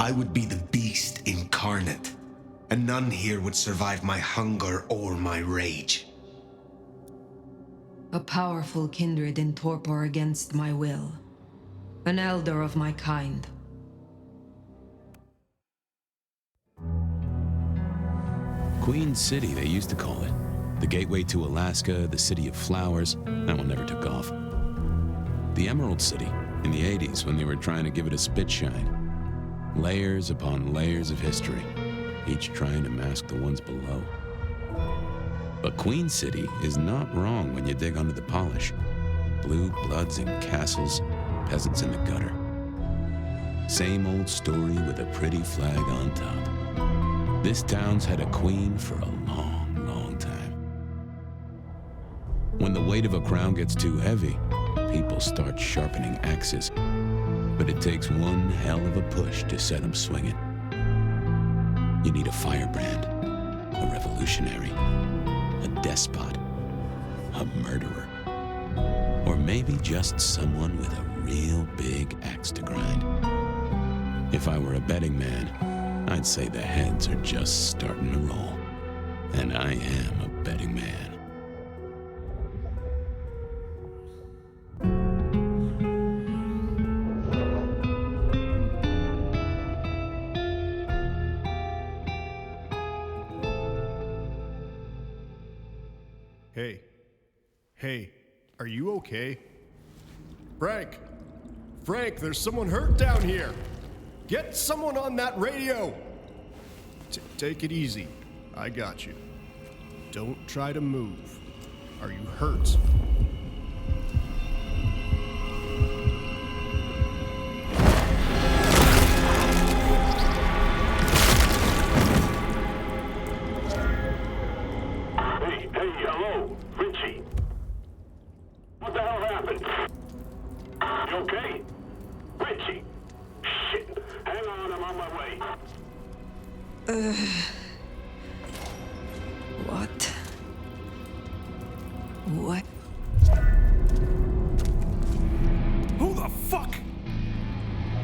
I would be the beast incarnate, and none here would survive my hunger or my rage. A powerful kindred in torpor against my will. An elder of my kind. Queen City, they used to call it. The gateway to Alaska, the city of flowers. That one never took off. The Emerald City, in the 80s, when they were trying to give it a spit shine. Layers upon layers of history, each trying to mask the ones below. But Queen City is not wrong when you dig under the polish. Blue bloods in castles, peasants in the gutter. Same old story with a pretty flag on top. This town's had a queen for a long, long time. When the weight of a crown gets too heavy, people start sharpening axes. But it takes one hell of a push to set them swinging. You need a firebrand, a revolutionary, a despot, a murderer, or maybe just someone with a real big axe to grind. If I were a betting man, I'd say the heads are just starting to roll. And I am a betting man. Hey, are you okay? Frank, there's someone hurt down here. Get someone on that radio. Take it easy. I got you. Don't try to move. Are you hurt? Hello, Richie. What the hell happened? You okay? Richie! Shit! Hang on, I'm on my way. What? What? Who the fuck?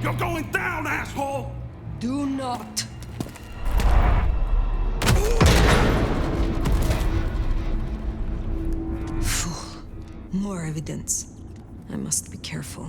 You're going down, asshole! Do not! Fool. More evidence. I must be careful.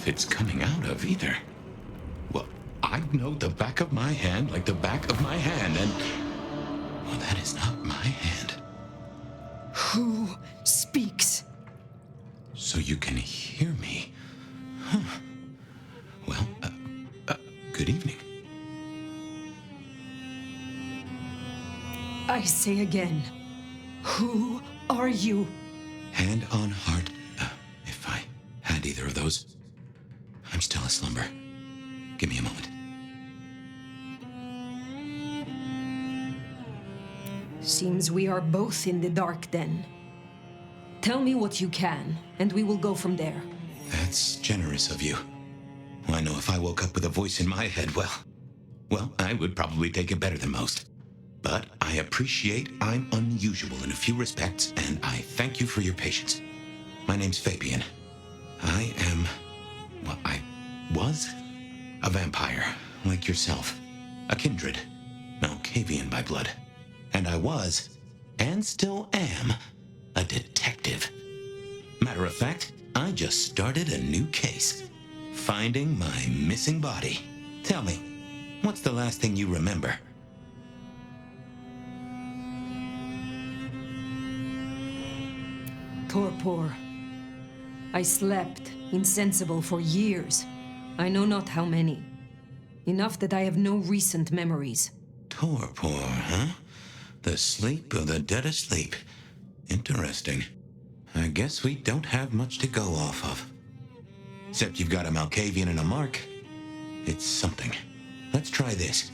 It's coming out of either. Well, I know the back of my hand like the back of my hand, and... well, that is not my hand. Who speaks? So you can hear me. Huh. Well, good evening. I say again, who are you? Hand on heart, if I had either of those. I'm still a slumber. Give me a moment. Seems we are both in the dark then. Tell me what you can, and we will go from there. That's generous of you. I know if I woke up with a voice in my head, well, I would probably take it better than most. But I appreciate I'm unusual in a few respects, and I thank you for your patience. My name's Fabien. I am... well, I was a vampire, like yourself. A kindred. Malkavian by blood. And I was, and still am, a detective. Matter of fact, I just started a new case. Finding my missing body. Tell me, what's the last thing you remember? Torpor. I slept, insensible for years. I know not how many. Enough that I have no recent memories. Torpor, huh? The sleep of the dead asleep. Interesting. I guess we don't have much to go off of. Except you've got a Malkavian and a Mark. It's something. Let's try this.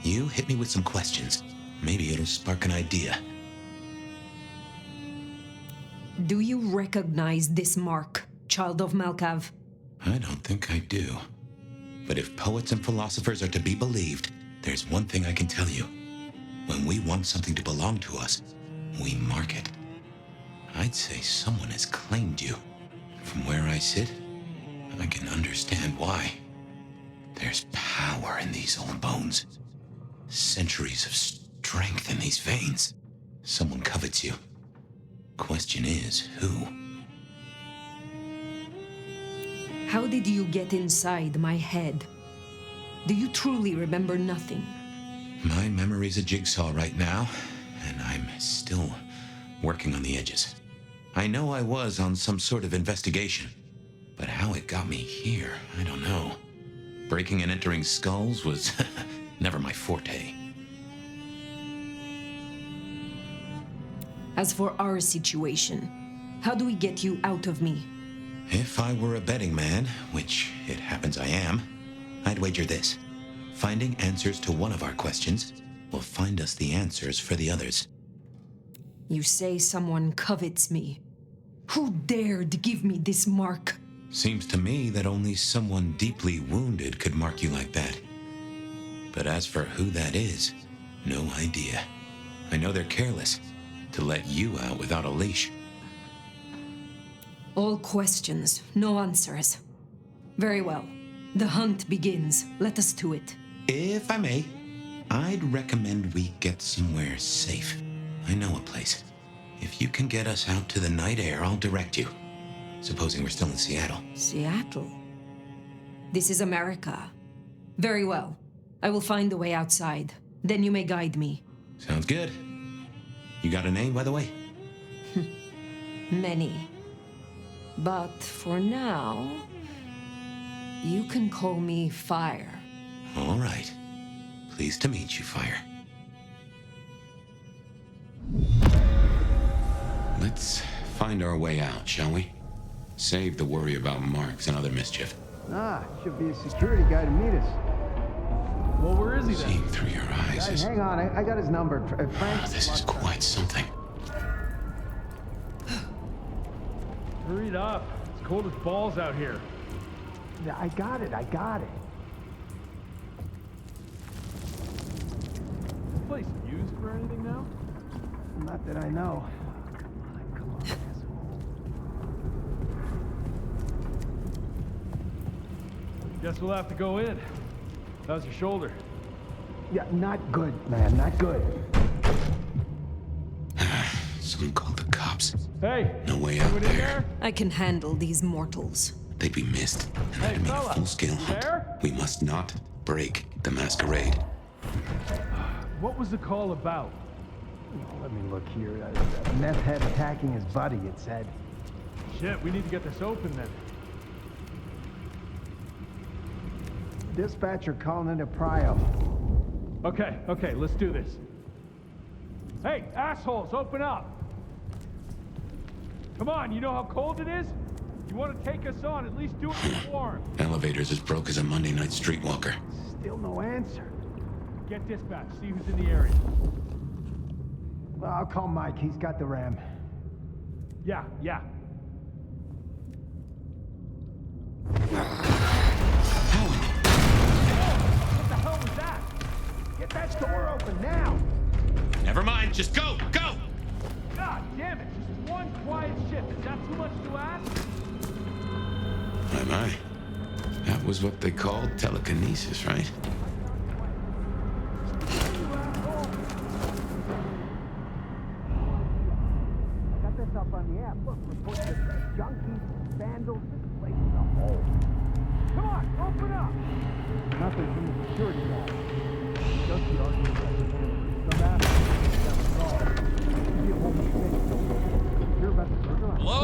You hit me with some questions. Maybe it'll spark an idea. Do you recognize this mark, child of Malkav? I don't think I do. But if poets and philosophers are to be believed, there's one thing I can tell you. When we want something to belong to us, we mark it. I'd say someone has claimed you. From where I sit, I can understand why. There's power in these old bones. Centuries of strength in these veins. Someone covets you. Question is, who? How did you get inside my head? Do you truly remember nothing? My memory's a jigsaw right now, and I'm still working on the edges. I know I was on some sort of investigation, but how it got me here, I don't know. Breaking and entering skulls was never my forte. As for our situation, how do we get you out of me? If I were a betting man, which it happens I am, I'd wager this. Finding answers to one of our questions will find us the answers for the others. You say someone covets me. Who dared give me this mark? Seems to me that only someone deeply wounded could mark you like that. But as for who that is, no idea. I know they're careless to let you out without a leash. All questions, no answers. Very well. The hunt begins. Let us to it. If I may, I'd recommend we get somewhere safe. I know a place. If you can get us out to the night air, I'll direct you. Supposing we're still in Seattle. Seattle? This is America. Very well. I will find a way outside. Then you may guide me. Sounds good. You got a name, by the way? Many. But for now, you can call me Fire. All right. Pleased to meet you, Fire. Let's find our way out, shall we? Save the worry about marks and other mischief. Should be a security guy to meet us. Well, where is he then? Seeing through your eyes is... Hang on, I got his number. Frank. This is quite something. Hurry it up. It's cold as balls out here. I got it. This place used for anything now? Not that I know. Come on, asshole. Guess we'll have to go in. How's your shoulder? Yeah, not good, man, not good. Someone called the cops. Hey! No way out anyone in there. I can handle these mortals. They'd be missed. And Hey, that'd mean fella, a full-scale you hunt. there? We must not break the Masquerade. What was the call about? Let me look here. A meth head attacking his buddy, it said. Shit, we need to get this open then. Dispatcher calling into Prio. Okay, let's do this. Hey, assholes, open up! Come on, you know how cold it is? You want to take us on, at least do it warm. Elevator's as broke as a Monday night streetwalker. Still no answer. Get dispatch, see who's in the area. Well, I'll call Mike. He's got the RAM. Yeah. What the hell was that? Get that door open now! Never mind, just go! Go! God damn it, just one quiet shift. Is that too much to ask? My. That was what they called telekinesis, right? Got this up on the app. Look, reports of junkies, vandals. This place is a hole. Come on, open up! Nothing from the security guy. Junkie arguing about the vandals. Some assholes. That's all. Maybe a whole mistake. Hear about the burger? Hello?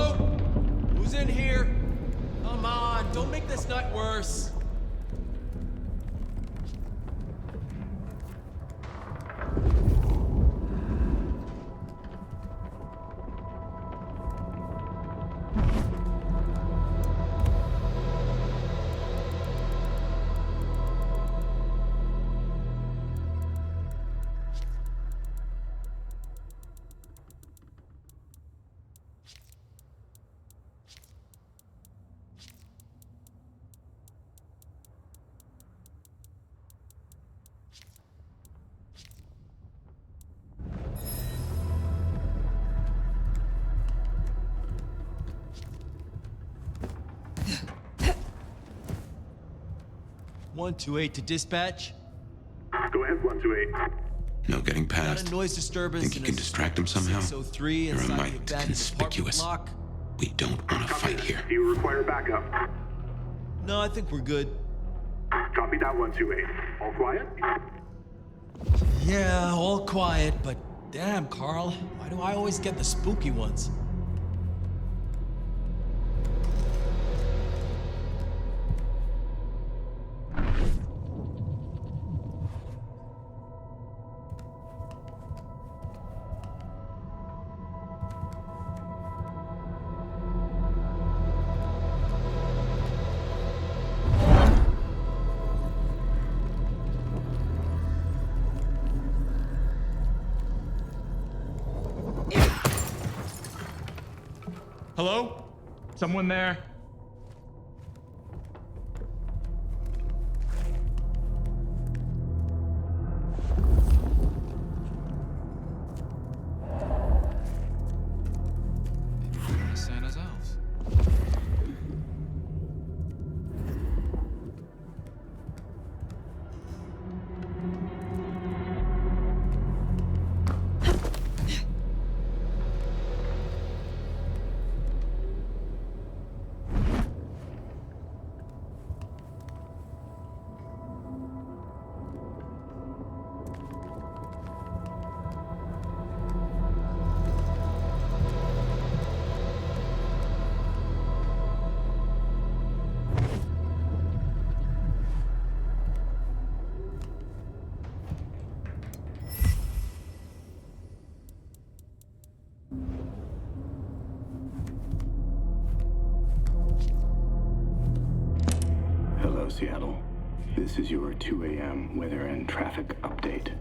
Who's in here? Come on. on, don't make this night worse. (128) to dispatch. Go ahead, 128. No getting Got past. a noise disturbance. Think you can distract him somehow? 603 You're a inside the mite abandoned conspicuous. apartment block. We don't want to fight here. Do you require backup? No, I think we're good. Copy that, 128. All quiet? Yeah, all quiet, but damn, Carl, why do I always get the spooky ones? Hello? Someone there? Santa's elves. Hello, Seattle. This is your 2 a.m. weather and traffic update.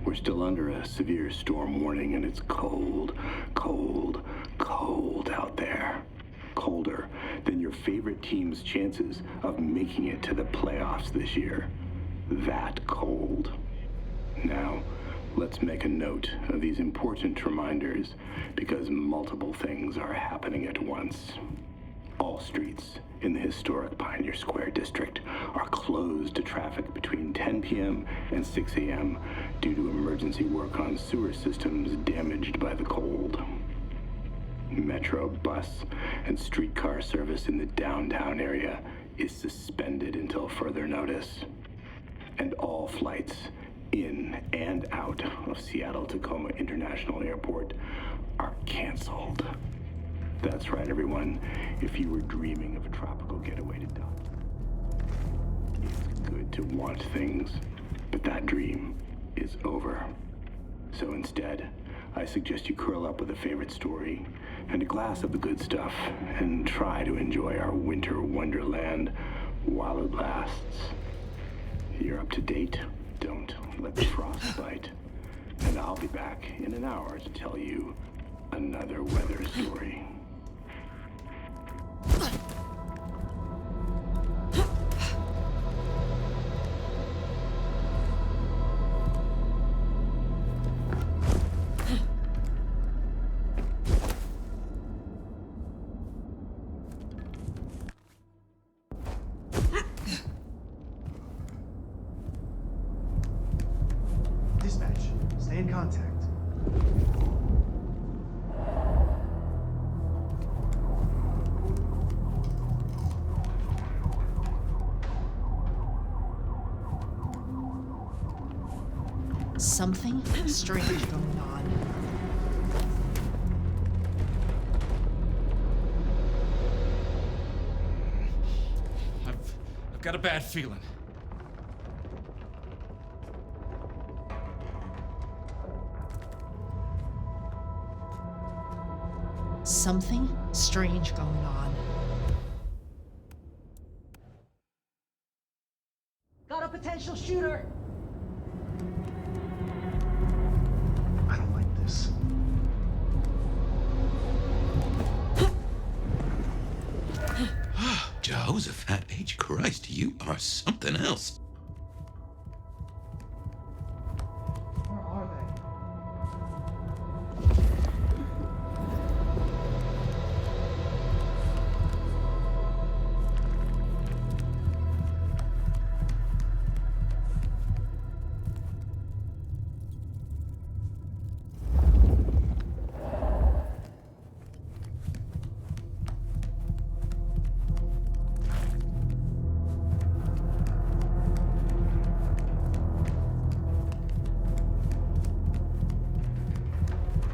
We're still under a severe storm warning, and it's cold, cold, cold out there. Colder than your favorite team's chances of making it to the playoffs this year. That cold. Now, let's make a note of these important reminders, because multiple things are happening at once. All streets in the historic Pioneer Square district are closed to traffic between 10 p.m. and 6 a.m. due to emergency work on sewer systems damaged by the cold. Metro, bus, and streetcar service in the downtown area is suspended until further notice. And all flights in and out of Seattle-Tacoma International Airport are canceled. That's right, everyone. If you were dreaming of a tropical getaway to Duck, it's good to want things, but that dream is over. So instead, I suggest you curl up with a favorite story and a glass of the good stuff and try to enjoy our winter wonderland while it lasts. You're up to date. Don't let the frost bite. And I'll be back in an hour to tell you another weather story. Dispatch, stay in contact. Something strange going on. Got a bad feeling. Something strange going on. Got a potential shooter! I don't like this. Jehoshaphat H. Christ, you are something else. Where are they?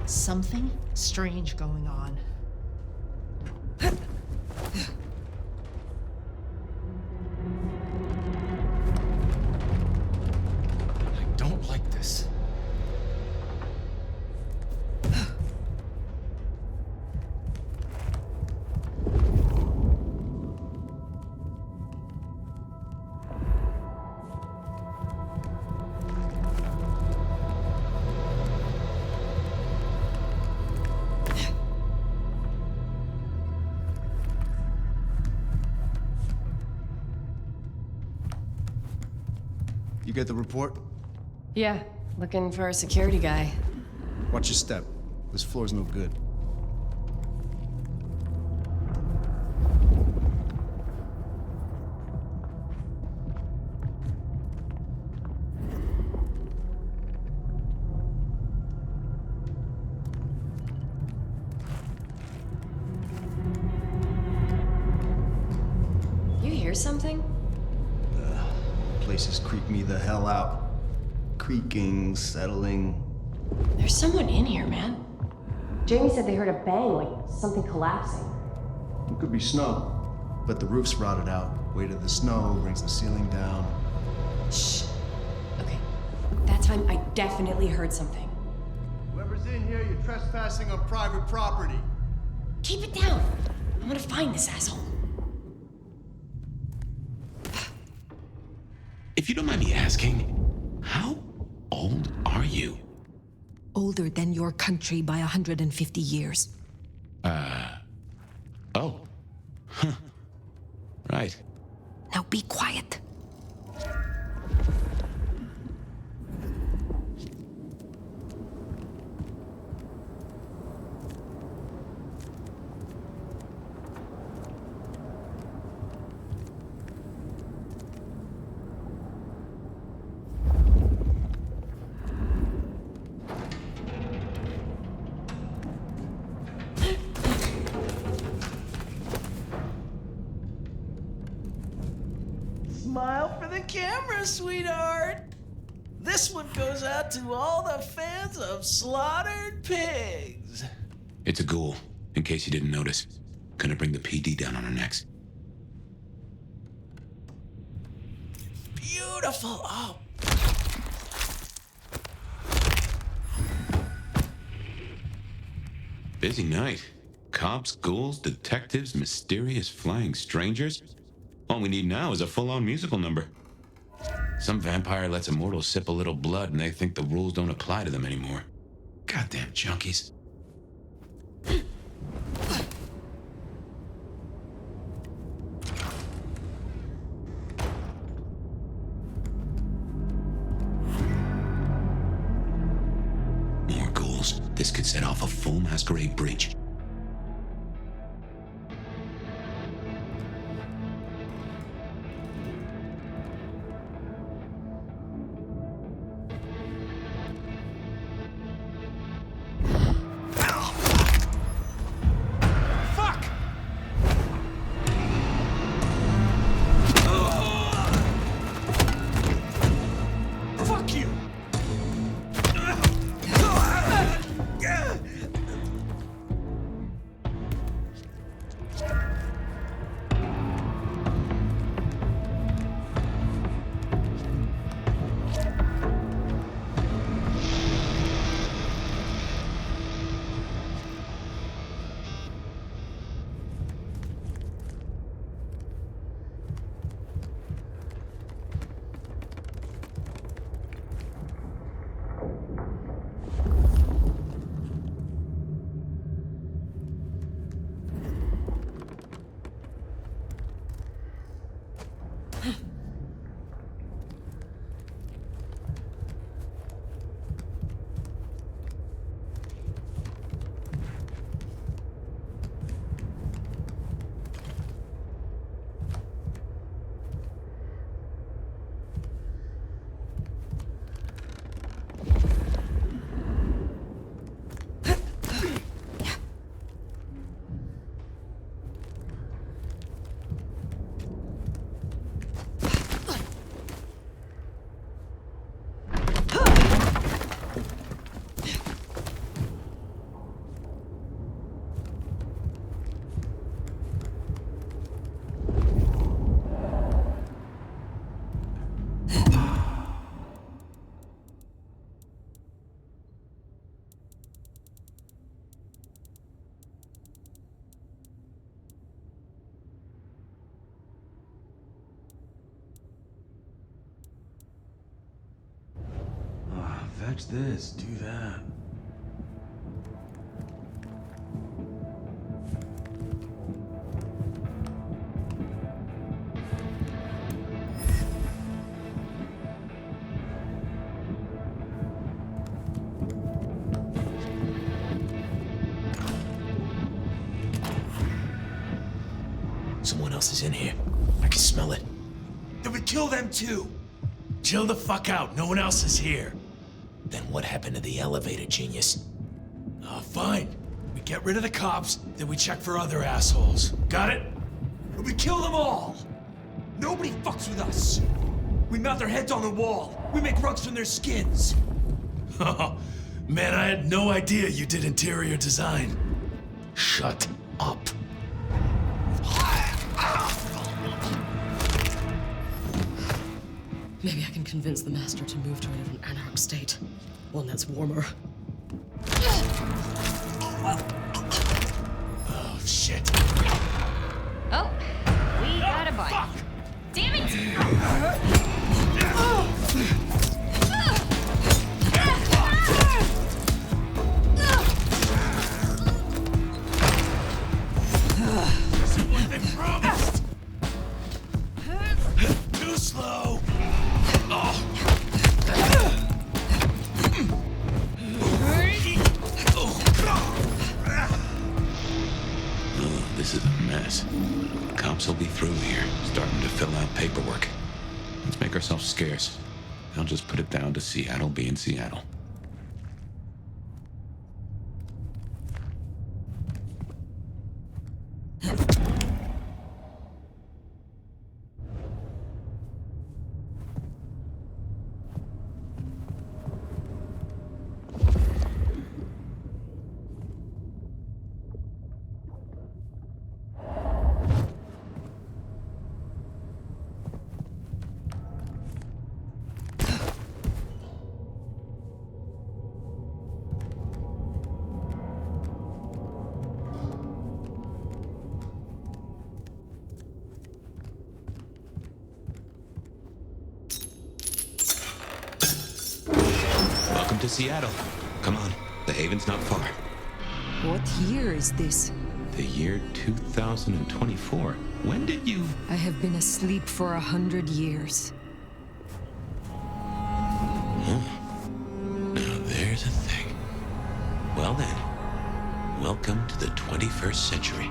Something strange going on. I don't like this. You get the report? Yeah, looking for a security guy. Watch your step. This floor's no good. You hear something? Places creep me the hell out. Creaking, settling. There's someone in here, man. Jamie said they heard a bang, like something collapsing. It could be snow, but the roof's rotted out. Weight of the snow brings the ceiling down. Shh. Okay. That time I definitely heard something. Whoever's in here, you're trespassing on private property. Keep it down. I'm gonna find this asshole. If you don't mind me asking, how old are you? Older than your country by 150 years. Oh. Huh. Right. Now be quiet. Smile for the camera, sweetheart. This one goes out to all the fans of slaughtered pigs. It's a ghoul, in case you didn't notice. Gonna bring the PD down on our necks. Beautiful. Oh, Busy night. Cops, ghouls, detectives, mysterious flying strangers. All we need now is a full-on musical number. Some vampire lets a mortal sip a little blood and they think the rules don't apply to them anymore. Goddamn junkies. More ghouls. This could set off a full Masquerade breach. Watch this, do that. Someone else is in here. I can smell it. Then we kill them too. Chill the fuck out. No one else is here. Then what happened to the elevator, genius? Fine. We get rid of the cops, then we check for other assholes. Got it? And we kill them all. Nobody fucks with us. We mount their heads on the wall. We make rugs from their skins. Oh, man, I had no idea you did interior design. Shut up. Maybe I can convince the Master to move to a different anarch state. One that's warmer. Oh, shit. Oh, we got a bite. Damn it! See what they promised! Too slow! Oh, this is a mess. Cops will be through here, starting to fill out paperwork. Let's make ourselves scarce. I'll just put it down to Seattle being Seattle. Welcome to Seattle. Come on, the haven's not far. What year is this? The year 2024. When did you... I have been asleep for 100 years. Huh. Now there's a thing. Well then, welcome to the 21st century.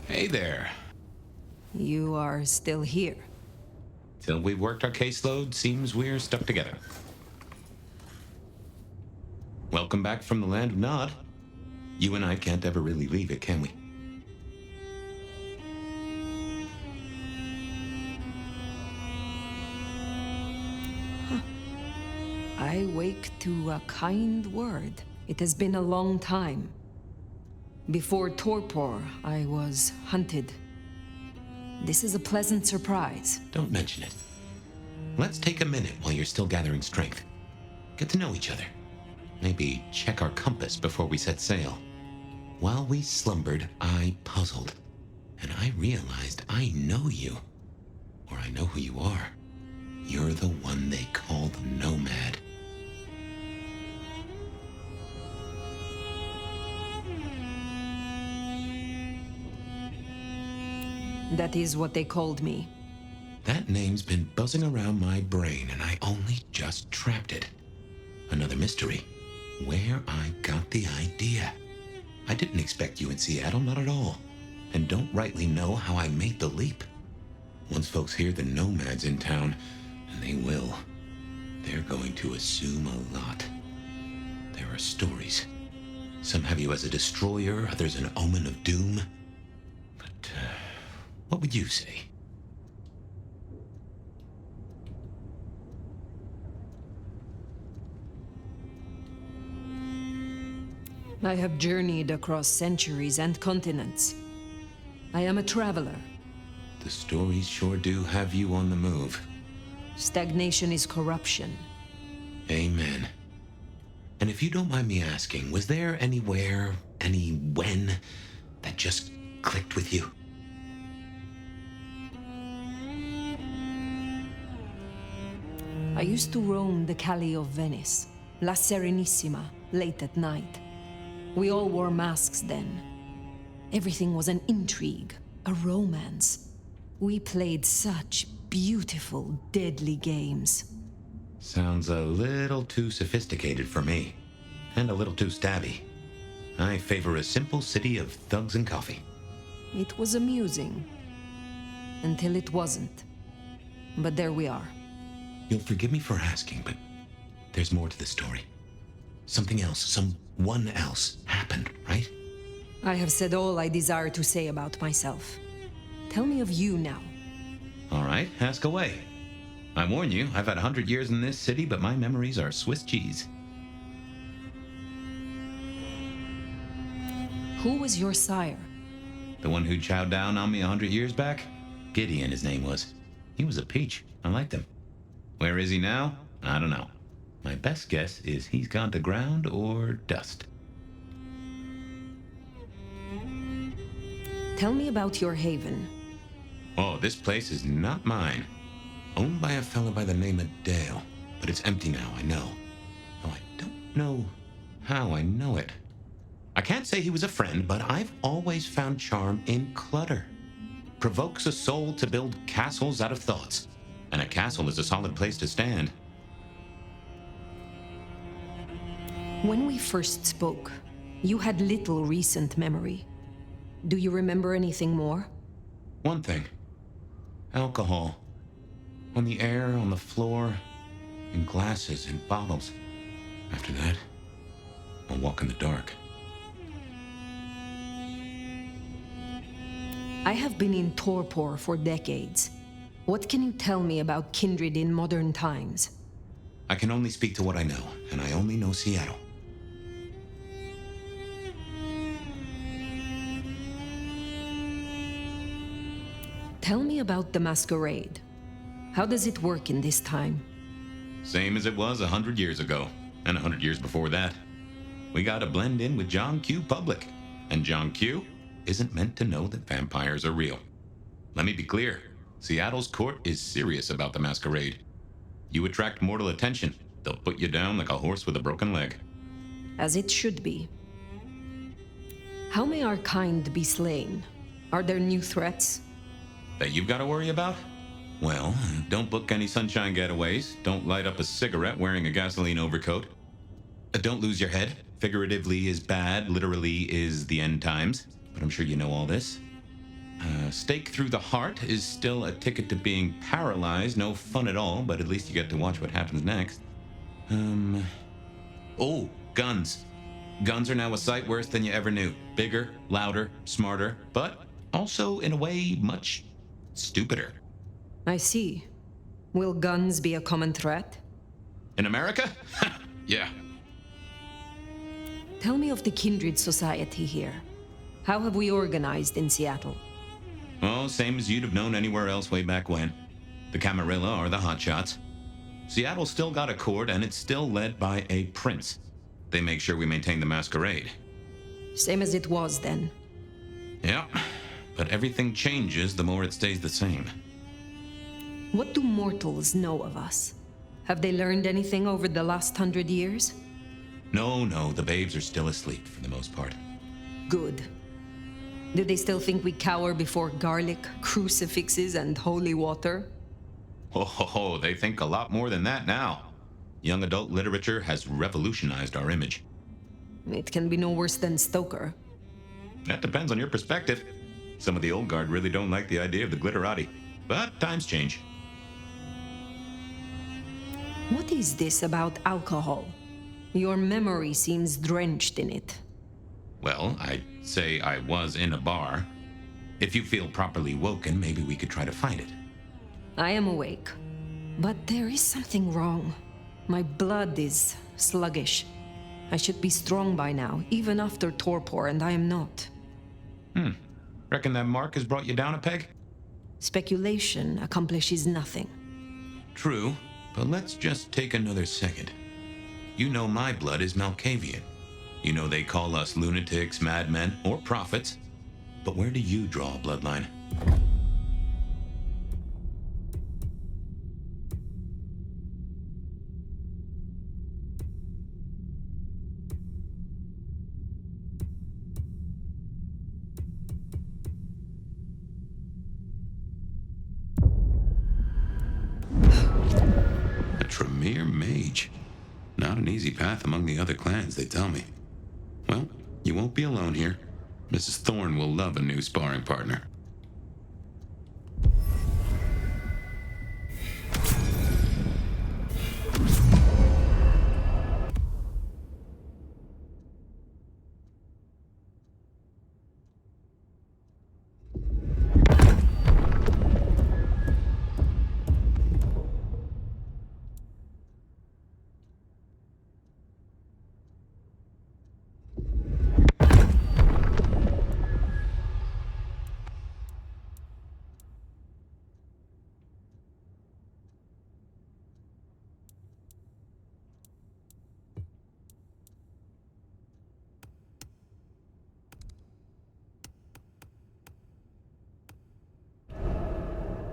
Hey there. You are still here. Till we've worked our caseload, seems we're stuck together. Welcome back from the land of Nod. You and I can't ever really leave it, can we? I wake to a kind word. It has been a long time. Before torpor, I was hunted. This is a pleasant surprise. Don't mention it. Let's take a minute while you're still gathering strength. Get to know each other. Maybe check our compass before we set sail. While we slumbered, I puzzled. And I realized I know you. Or I know who you are. You're the one they call the Nomad. That is what they called me. That name's been buzzing around my brain, and I only just trapped it. Another mystery. Where I got the idea. I didn't expect you in Seattle, not at all. And don't rightly know how I made the leap. Once folks hear the Nomad's in town, and they will, they're going to assume a lot. There are stories. Some have you as a destroyer, others an omen of doom. But, what would you say? I have journeyed across centuries and continents. I am a traveler. The stories sure do have you on the move. Stagnation is corruption. Amen. And if you don't mind me asking, was there anywhere, any when, that just clicked with you? I used to roam the Calle of Venice, La Serenissima, late at night. We all wore masks then. Everything was an intrigue, a romance. We played such beautiful, deadly games. Sounds a little too sophisticated for me. And a little too stabby. I favor a simple city of thugs and coffee. It was amusing. Until it wasn't. But there we are. You'll forgive me for asking, but there's more to the story. Something else, someone else happened, right? I have said all I desire to say about myself. Tell me of you now. All right, ask away. I warn you, I've had 100 years in this city, but my memories are Swiss cheese. Who was your sire? The one who chowed down on me 100 years back? Gideon, his name was. He was a peach. I liked him. Where is he now? I don't know. My best guess is he's gone to ground or dust. Tell me about your haven. Oh, this place is not mine. Owned by a fellow by the name of Dale. But it's empty now, I know. Though I don't know how I know it. I can't say he was a friend, but I've always found charm in clutter. Provokes a soul to build castles out of thoughts. And a castle is a solid place to stand. When we first spoke, you had little recent memory. Do you remember anything more? One thing. Alcohol. On the air, on the floor, in glasses, in bottles. After that, I'll walk in the dark. I have been in torpor for decades. What can you tell me about kindred in modern times? I can only speak to what I know, and I only know Seattle. Tell me about the Masquerade. How does it work in this time? Same as it was 100 years ago, and 100 years before that. We gotta blend in with John Q. Public, and John Q. isn't meant to know that vampires are real. Let me be clear. Seattle's court is serious about the Masquerade. You attract mortal attention, they'll put you down like a horse with a broken leg. As it should be. How may our kind be slain? Are there new threats? That you've got to worry about? Well, don't book any sunshine getaways, don't light up a cigarette wearing a gasoline overcoat. Don't lose your head. Figuratively is bad, literally is the end times. But I'm sure you know all this. Stake through the heart is still a ticket to being paralyzed. No fun at all, but at least you get to watch what happens next. Oh, guns. Guns are now a sight worse than you ever knew. Bigger, louder, smarter, but also, in a way, much stupider. I see. Will guns be a common threat? In America? Yeah. Tell me of the kindred society here. How have we organized in Seattle? Oh, same as you'd have known anywhere else way back when. The Camarilla are the hotshots. Seattle's still got a court, and it's still led by a prince. They make sure we maintain the Masquerade. Same as it was then. Yeah, but everything changes the more it stays the same. What do mortals know of us? Have they learned anything over the last 100 years? No, the babes are still asleep for the most part. Good. Do they still think we cower before garlic, crucifixes, and holy water? Oh, they think a lot more than that now. Young adult literature has revolutionized our image. It can be no worse than Stoker. That depends on your perspective. Some of the old guard really don't like the idea of the glitterati, but times change. What is this about alcohol? Your memory seems drenched in it. Well, I'd say I was in a bar. If you feel properly woken, maybe we could try to find it. I am awake, but there is something wrong. My blood is sluggish. I should be strong by now, even after torpor, and I am not. Reckon that mark has brought you down a peg? Speculation accomplishes nothing. True, but let's just take another second. You know my blood is Malkavian. You know they call us lunatics, madmen, or prophets. But where do you draw a bloodline? A Tremere mage. Not an easy path among the other clans, they tell me. Well, you won't be alone here. Mrs. Thorne will love a new sparring partner.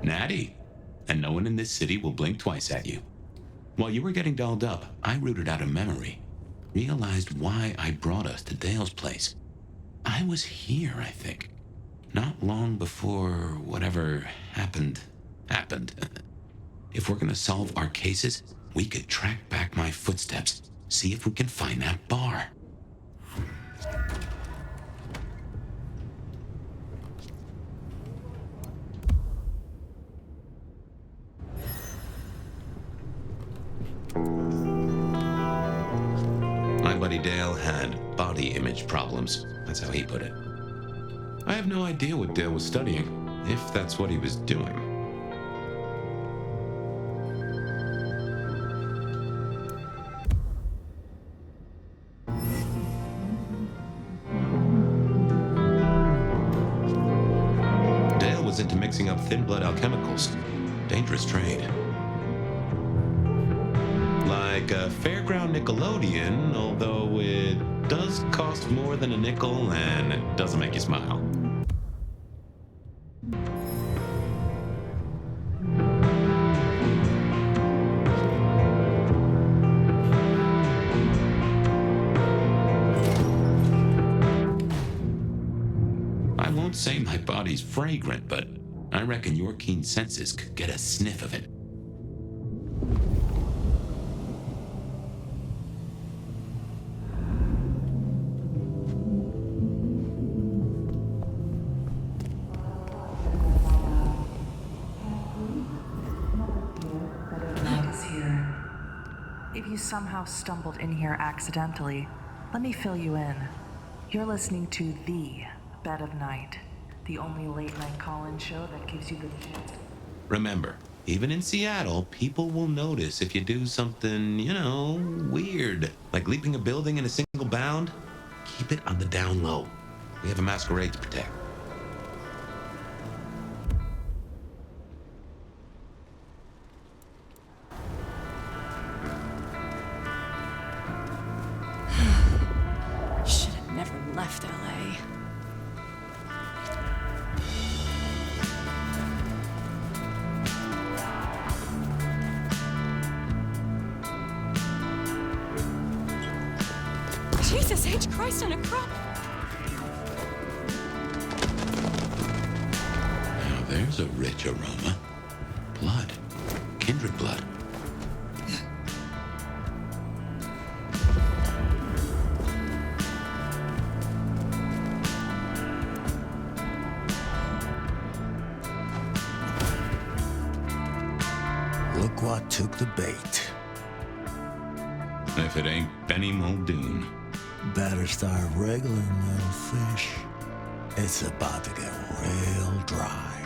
Natty. And no one in this city will blink twice at you. While you were getting dolled up, I rooted out a memory. Realized why I brought us to Dale's place. I was here, I think. Not long before whatever happened. If we're gonna solve our cases, we could track back my footsteps. See if we can find that bar. My buddy Dale had body image problems. That's how he put it. I have no idea what Dale was studying, if that's what he was doing. Dale was into mixing up thin blood alchemicals. Dangerous trade. Like a fairground Nickelodeon, although it does cost more than a nickel and it doesn't make you smile. I won't say my body's fragrant, but I reckon your keen senses could get a sniff of it. If you somehow stumbled in here accidentally, let me fill you in. You're listening to The Bed of Night, the only late-night call-in show that gives you the chance. Remember, even in Seattle, people will notice if you do something, weird. Like leaping a building in a single bound. Keep it on the down low. We have a masquerade to protect. Left LA. Jesus H. Christ on a cross. Now there's a rich aroma. Blood. Kindred blood. Look what took the bait. If it ain't Benny Muldoon. Better start wriggling, little fish. It's about to get real dry.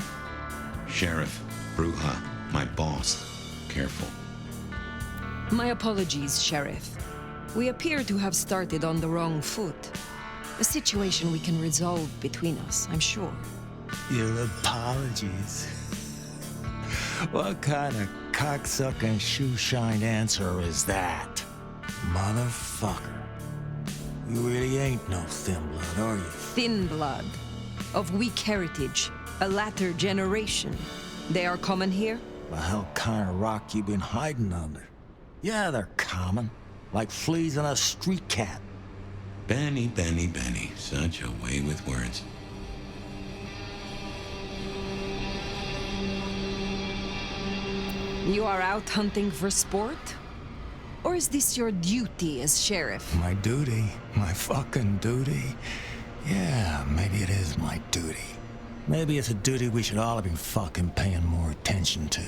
Sheriff, Bruja, my boss. Careful. My apologies, Sheriff. We appear to have started on the wrong foot. A situation we can resolve between us, I'm sure. Your apologies. What kind of cocksucking shoe-shined answer is that? Motherfucker. You really ain't no thin blood, are you? Thin blood. Of weak heritage. A latter generation. They are common here? The hell kind of rock you been hiding under? Yeah, they're common. Like fleas on a street cat. Benny. Such a way with words. You are out hunting for sport? Or is this your duty as sheriff? My duty? My fucking duty? Yeah, maybe it is my duty. Maybe it's a duty we should all have been fucking paying more attention to.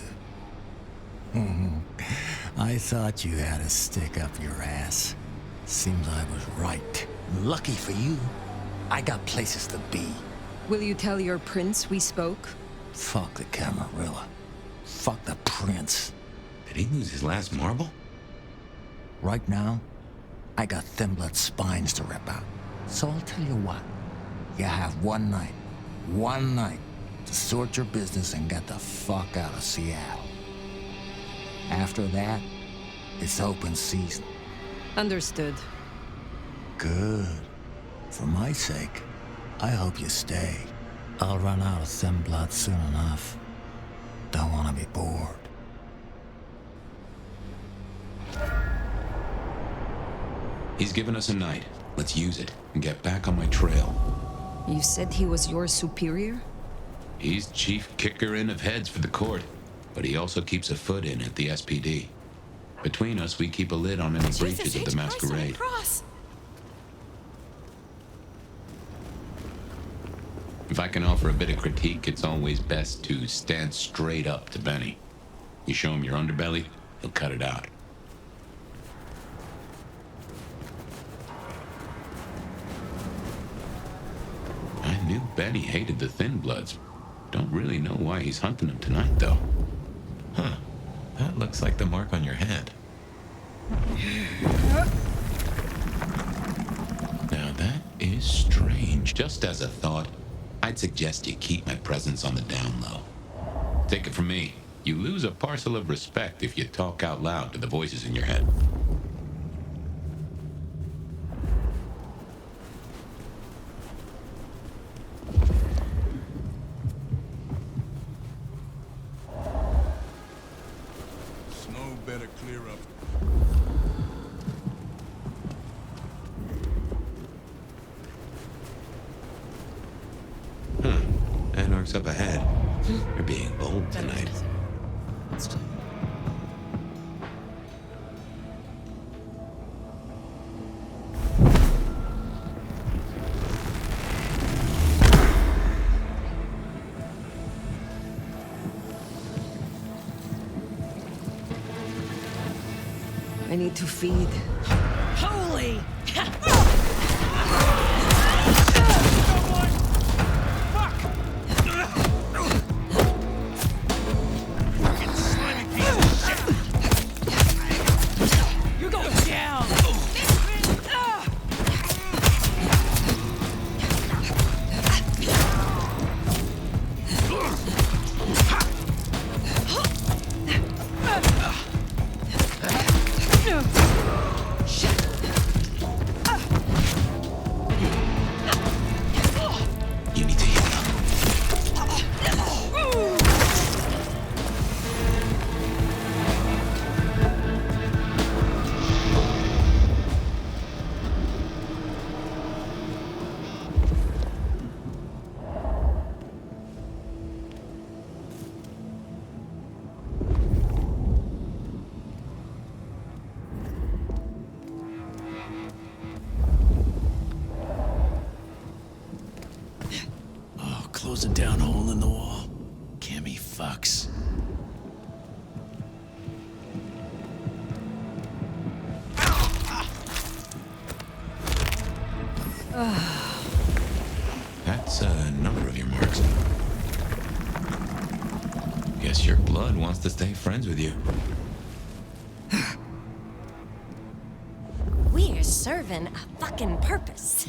I thought you had a stick up your ass. Seems I was right. Lucky for you, I got places to be. Will you tell your prince we spoke? Fuck the Camarilla. Fuck the prince. Did he lose his last marble? Right now, I got thin blood spines to rip out. So I'll tell you what. You have one night, to sort your business and get the fuck out of Seattle. After that, it's open season. Understood. Good. For my sake, I hope you stay. I'll run out of thin blood soon enough. Don't want to be bored. He's given us a night. Let's use it and get back on my trail. You said he was your superior? He's chief kicker in of heads for the court, but he also keeps a foot in at the SPD. Between us, we keep a lid on any breaches of the Masquerade. If I can offer a bit of critique, it's always best to stand straight up to Benny. You show him your underbelly, he'll cut it out. I knew Benny hated the Thin Bloods. Don't really know why he's hunting them tonight, though. Huh. That looks like the mark on your head. Now that is strange. Just as a thought, I'd suggest you keep my presence on the down low. Take it from me, you lose a parcel of respect if you talk out loud to the voices in your head. Snow better clear up. Anarch's up ahead. You're being bold tonight. I need to feed. Holy! You're going down! You need to heal up. Oh, close a down hole in the wall. Cammy fucks. That's a number of your marks. Guess your blood wants to stay friends with you. We're serving a fucking purpose.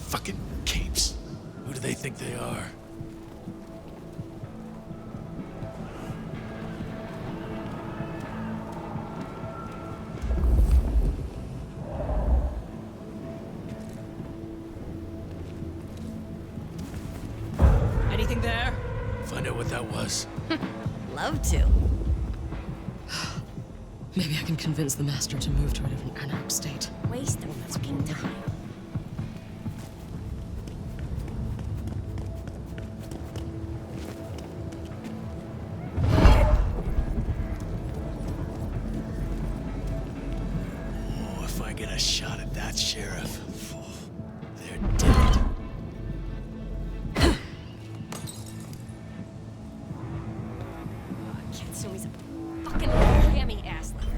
Fucking capes. think they are? Anything there? Find out what that was. Love to. Maybe I can convince the Master to move to a different anarch state. Waste of fucking time. Oh, if I get a shot at that sheriff, they're dead. Katsumi's a fucking hammy ass licker.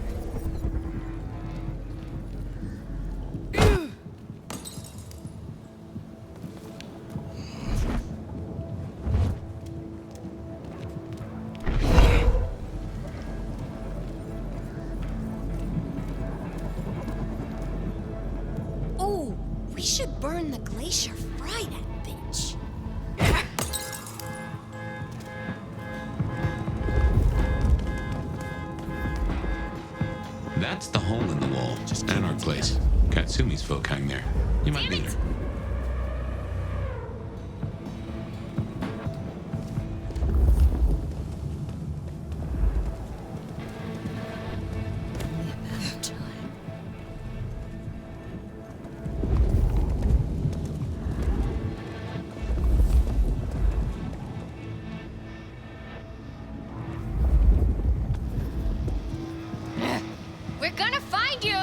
Oh, we should burn the glacier, fry that bitch. That's the hole in the wall. Just Anarch Place. Katsumi's folk hang there. You might be there. We're gonna find you!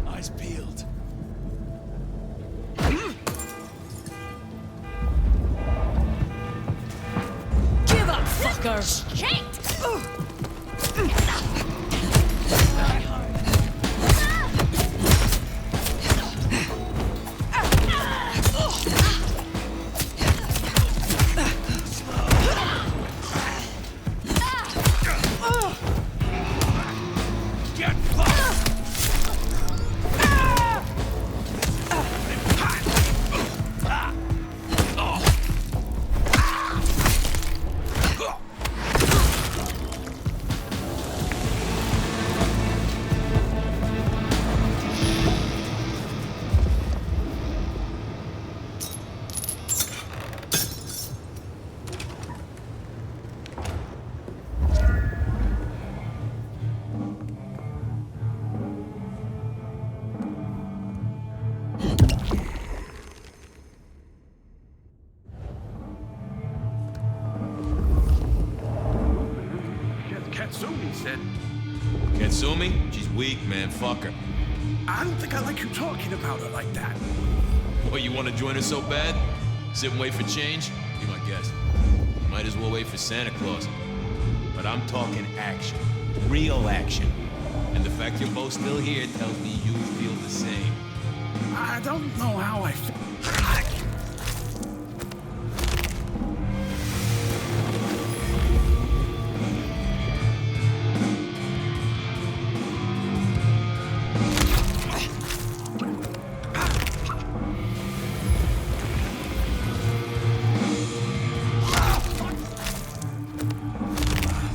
Eyes peeled. Give up, fucker! Shit! Get fucked! Katsumi said. Katsumi? She's weak, man. Fuck her. I don't think I like you talking about her like that. What, you want to join her so bad? Sit and wait for change? Be my guest. Might as well wait for Santa Claus. But I'm talking action. Real action. And the fact you're both still here tells me you feel the same. I don't know how I feel.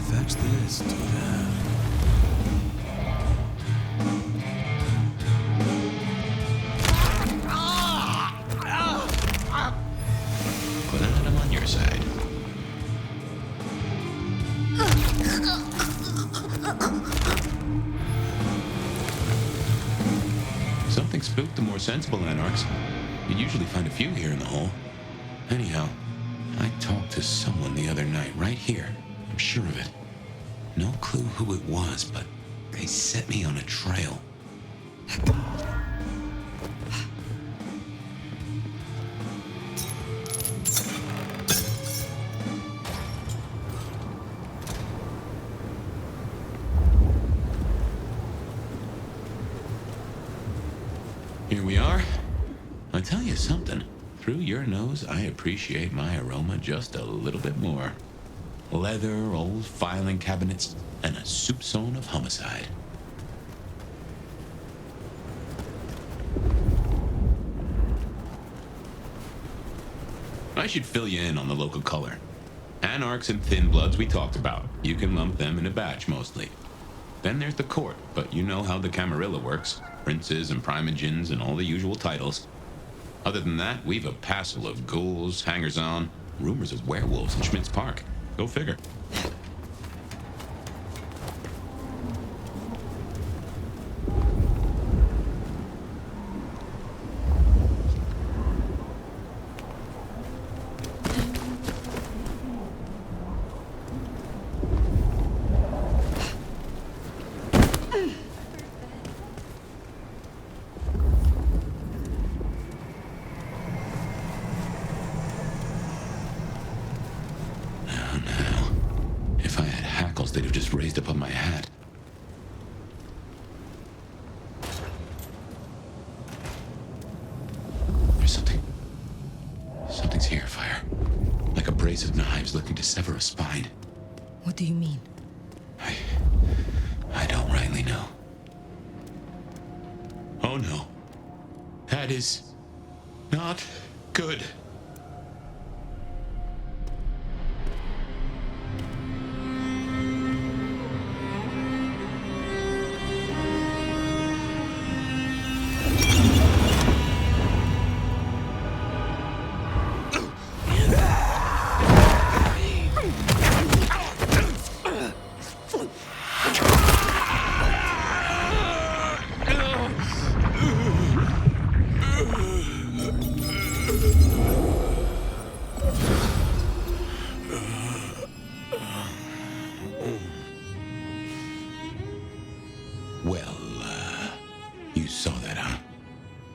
Fetch this, do that. Glad I'm on your side. Something spooked the more sensible anarchs. You usually find a few here in the hole. Anyhow, I talked to someone the other night, right here. I'm sure of it. No clue who it was, but they set me on a trail. Here we are. I'll tell you something. Through your nose, I appreciate my aroma just a little bit more. Leather, old filing cabinets, and a soupçon of homicide. I should fill you in on the local color. Anarchs and Thin Bloods we talked about. You can lump them in a batch mostly. Then there's the court, but you know how the Camarilla works. Princes and primogens and all the usual titles. Other than that, we've a passel of ghouls, hangers-on, rumors of werewolves in Schmidt's Park. Go figure. They'd have just raised up on my hat. There's something's here, Fire. Like a brace of knives looking to sever a spine. What do you mean? I don't rightly know. Oh no. That is not good. You saw that, huh?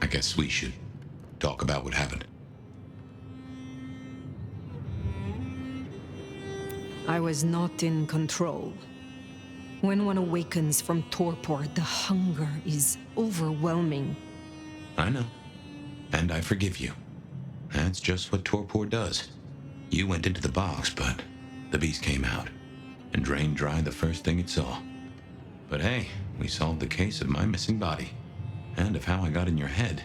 I guess we should talk about what happened. I was not in control. When one awakens from torpor, the hunger is overwhelming. I know. And I forgive you. That's just what torpor does. You went into the box, but the beast came out and drained dry the first thing it saw. But hey, we solved the case of my missing body. And of how I got in your head.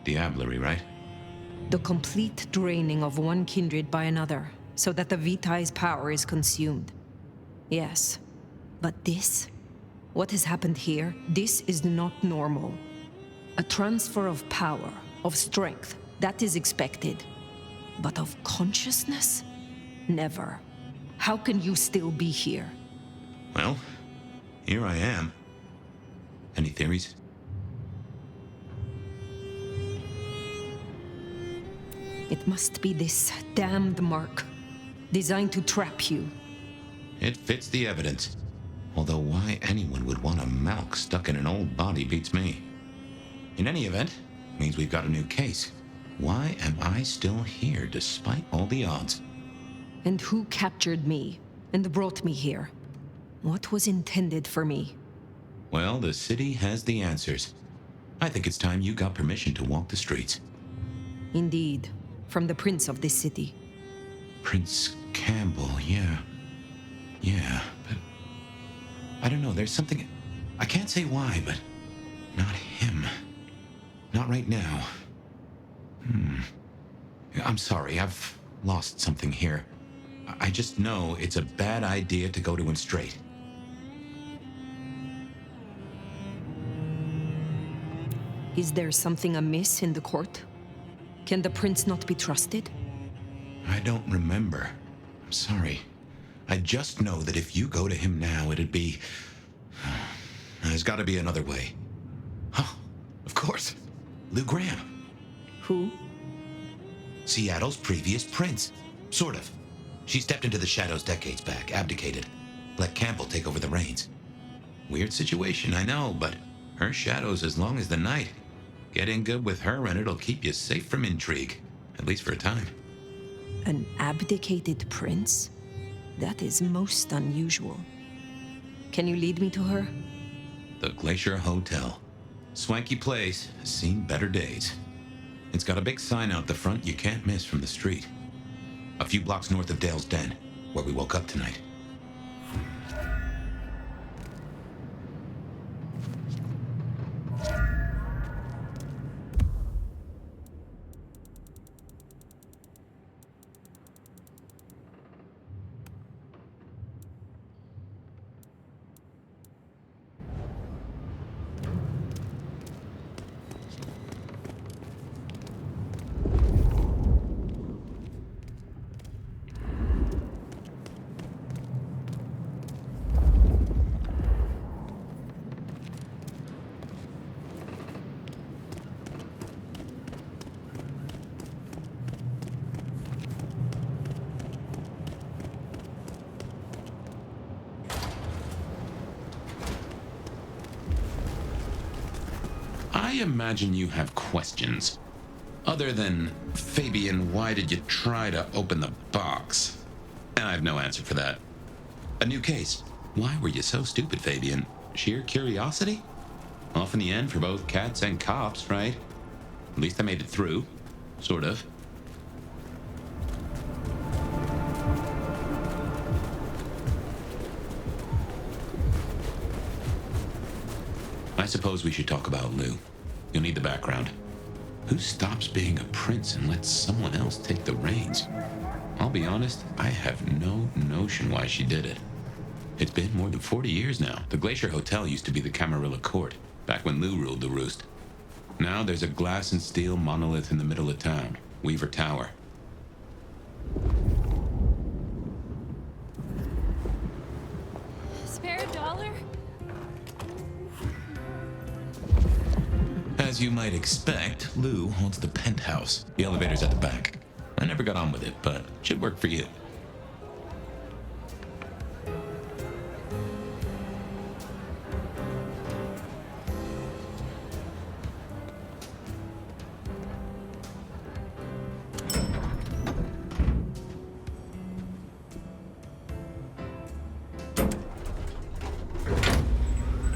Diablerie, right? The complete draining of one kindred by another, so that the Vitae's power is consumed. Yes. But this? What has happened here? This is not normal. A transfer of power, of strength, that is expected. But of consciousness? Never. How can you still be here? Well, here I am. Any theories? It must be this damned mark, designed to trap you. It fits the evidence. Although why anyone would want a Malk stuck in an old body beats me. In any event, means we've got a new case. Why am I still here despite all the odds? And who captured me and brought me here? What was intended for me? Well, the city has the answers. I think it's time you got permission to walk the streets. Indeed. From the prince of this city. Prince Campbell, yeah. Yeah, but... I don't know, there's something... I can't say why, but... Not him. Not right now. I'm sorry, I've lost something here. I just know it's a bad idea to go to him straight. Is there something amiss in the court? Can the prince not be trusted? I don't remember. I'm sorry. I just know that if you go to him now, it'd be... There's gotta be another way. Oh, of course. Lou Graham. Who? Seattle's previous prince. Sort of. She stepped into the shadows decades back, abdicated, let Campbell take over the reins. Weird situation, I know, but her shadow's as long as the night. Get in good with her and it'll keep you safe from intrigue, at least for a time. An abdicated prince? That is most unusual. Can you lead me to her? The Glacier Hotel. Swanky place, has seen better days. It's got a big sign out the front you can't miss from the street. A few blocks north of Dale's Den, where we woke up tonight. I imagine you have questions. Other than, Fabien, why did you try to open the box? And I have no answer for that. A new case. Why were you so stupid, Fabien? Sheer curiosity? Off in the end for both cats and cops, right? At least I made it through. Sort of. I suppose we should talk about Lou. You'll need the background. Who stops being a prince and lets someone else take the reins? I'll be honest, I have no notion why she did it. It's been more than 40 years now. The Glacier Hotel used to be the Camarilla Court, back when Lou ruled the roost. Now there's a glass and steel monolith in the middle of town, Weaver Tower. Spare a dollar? As you might expect, Lou holds the penthouse. The elevator's at the back. I never got on with it, but it should work for you.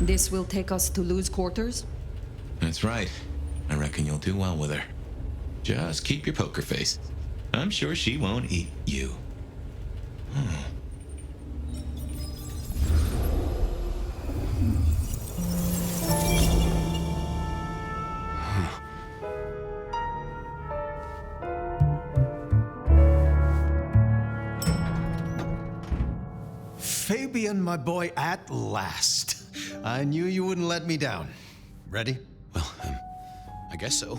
This will take us to Lou's quarters? That's right. I reckon you'll do well with her. Just keep your poker face. I'm sure she won't eat you. Fabien, my boy, at last. I knew you wouldn't let me down. Ready? Well, I guess so.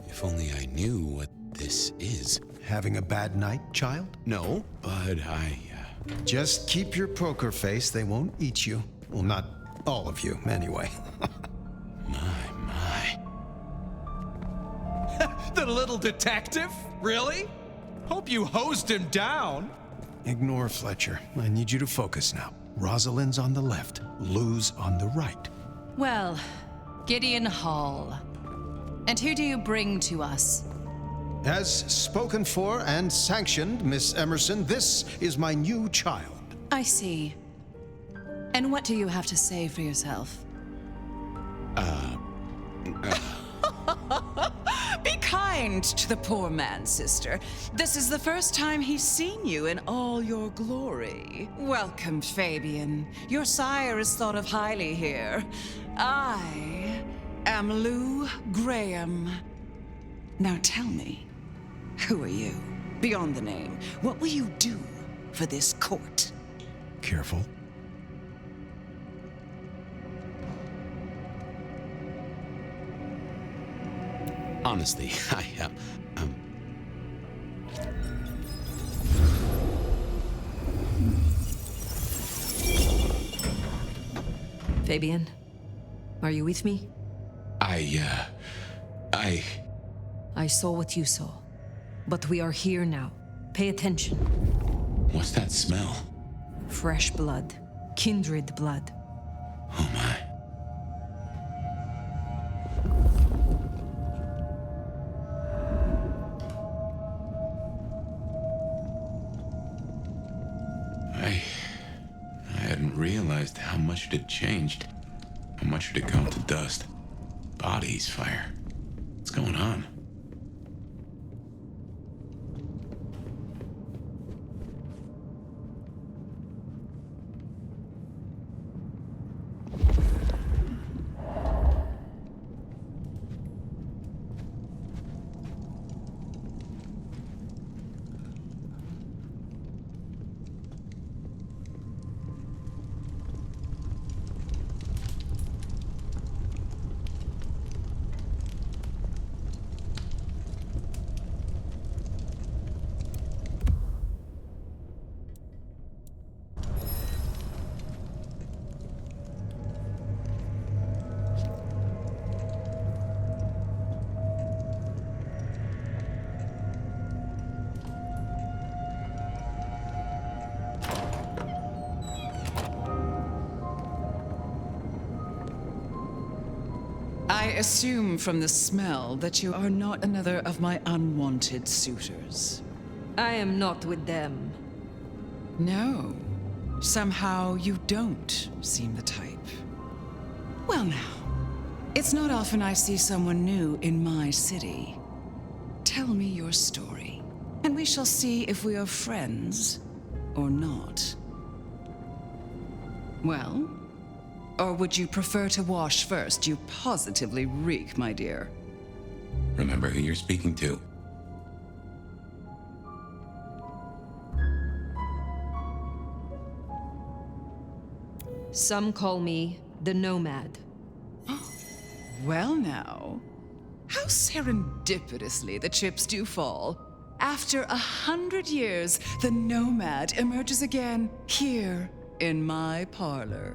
If only I knew what this is. Having a bad night, child? No, but Just keep your poker face. They won't eat you. Well, not all of you, anyway. My. The little detective? Really? Hope you hosed him down. Ignore Fletcher. I need you to focus now. Rosalind's on the left, Lou's on the right. Well, Gideon Hall. And who do you bring to us? As spoken for and sanctioned, Miss Emerson, this is my new child. I see. And what do you have to say for yourself? Be kind to the poor man, sister. This is the first time he's seen you in all your glory. Welcome, Fabien. Your sire is thought of highly here. I am Lou Graham. Now tell me, who are you? Beyond the name, what will you do for this court? Careful. Honestly, Fabien, are you with me? I saw what you saw, but we are here now. Pay attention. What's that smell? Fresh blood. Kindred blood. Oh my. I hadn't realized how much it had changed. How much it had come to dust. Bodies, fire. What's going on? I assume from the smell that you are not another of my unwanted suitors. I am not with them. No. Somehow you don't seem the type. Well now, it's not often I see someone new in my city. Tell me your story, and we shall see if we are friends or not. Well? Or would you prefer to wash first? You positively reek, my dear. Remember who you're speaking to. Some call me the Nomad. Well now, how serendipitously the chips do fall. After 100 years, the Nomad emerges again here in my parlor.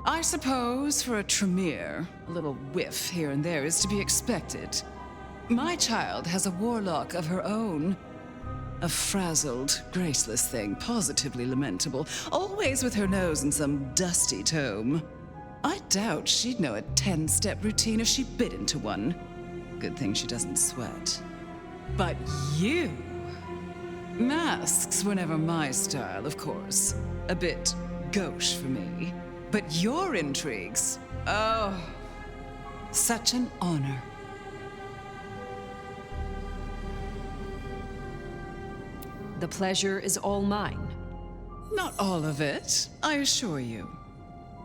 I suppose for a Tremere, a little whiff here and there is to be expected. My child has a warlock of her own. A frazzled, graceless thing, positively lamentable, always with her nose in some dusty tome. I doubt she'd know a 10-step routine if she bit into one. Good thing she doesn't sweat. But you... Masks were never my style, of course. A bit gauche for me. But your intrigues, oh, such an honor. The pleasure is all mine. Not all of it, I assure you.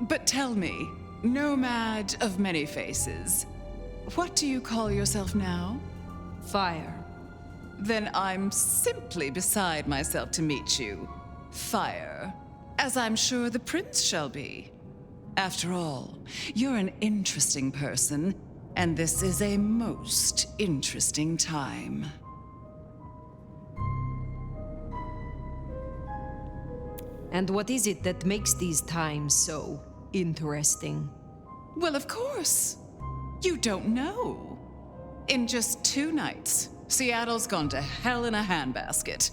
But tell me, Nomad of many faces, what do you call yourself now? Fire. Then I'm simply beside myself to meet you. Fire. As I'm sure the prince shall be. After all, you're an interesting person, and this is a most interesting time. And what is it that makes these times so interesting? Well, of course. You don't know. In just 2 nights, Seattle's gone to hell in a handbasket.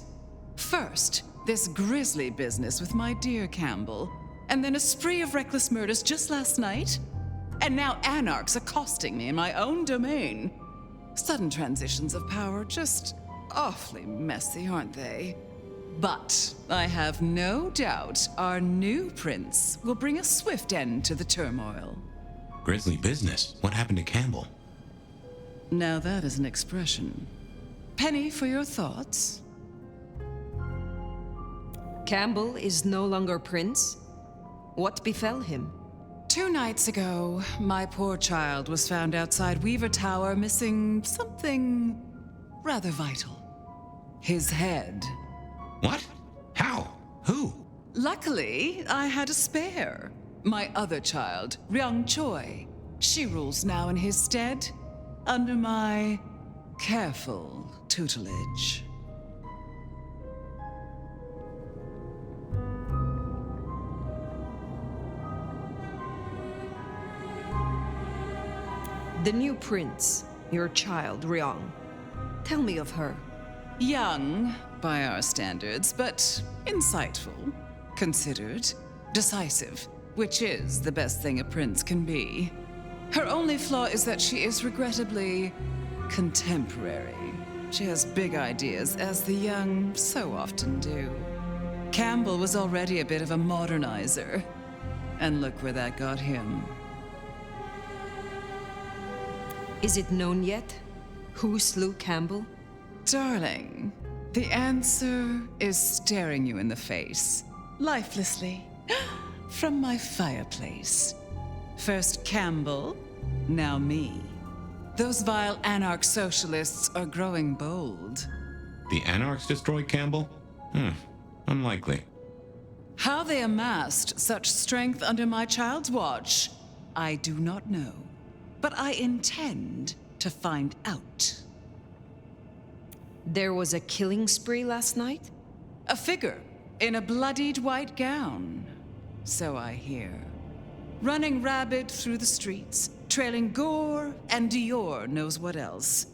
First, this grisly business with my dear Campbell, and then a spree of reckless murders just last night, and now anarchs accosting me in my own domain. Sudden transitions of power, just awfully messy, aren't they? But I have no doubt our new prince will bring a swift end to the turmoil. Grisly business? What happened to Campbell? Now that is an expression. Penny for your thoughts? Campbell is no longer prince? What befell him? 2 nights ago, my poor child was found outside Weaver Tower missing something rather vital. His head. What? How? Who? Luckily, I had a spare. My other child, Ryung Choi. She rules now in his stead, under my careful tutelage. The new prince, your child, Ryung. Tell me of her. Young, by our standards, but insightful, considered, decisive, which is the best thing a prince can be. Her only flaw is that she is regrettably contemporary. She has big ideas, as the young so often do. Campbell was already a bit of a modernizer, and look where that got him. Is it known yet? Who slew Campbell? Darling, the answer is staring you in the face, lifelessly, from my fireplace. First Campbell, now me. Those vile anarch socialists are growing bold. The Anarchs destroyed Campbell? Unlikely. How they amassed such strength under my child's watch, I do not know. But I intend to find out. There was a killing spree last night? A figure in a bloodied white gown. So I hear. Running rabid through the streets, trailing gore and Dior knows what else.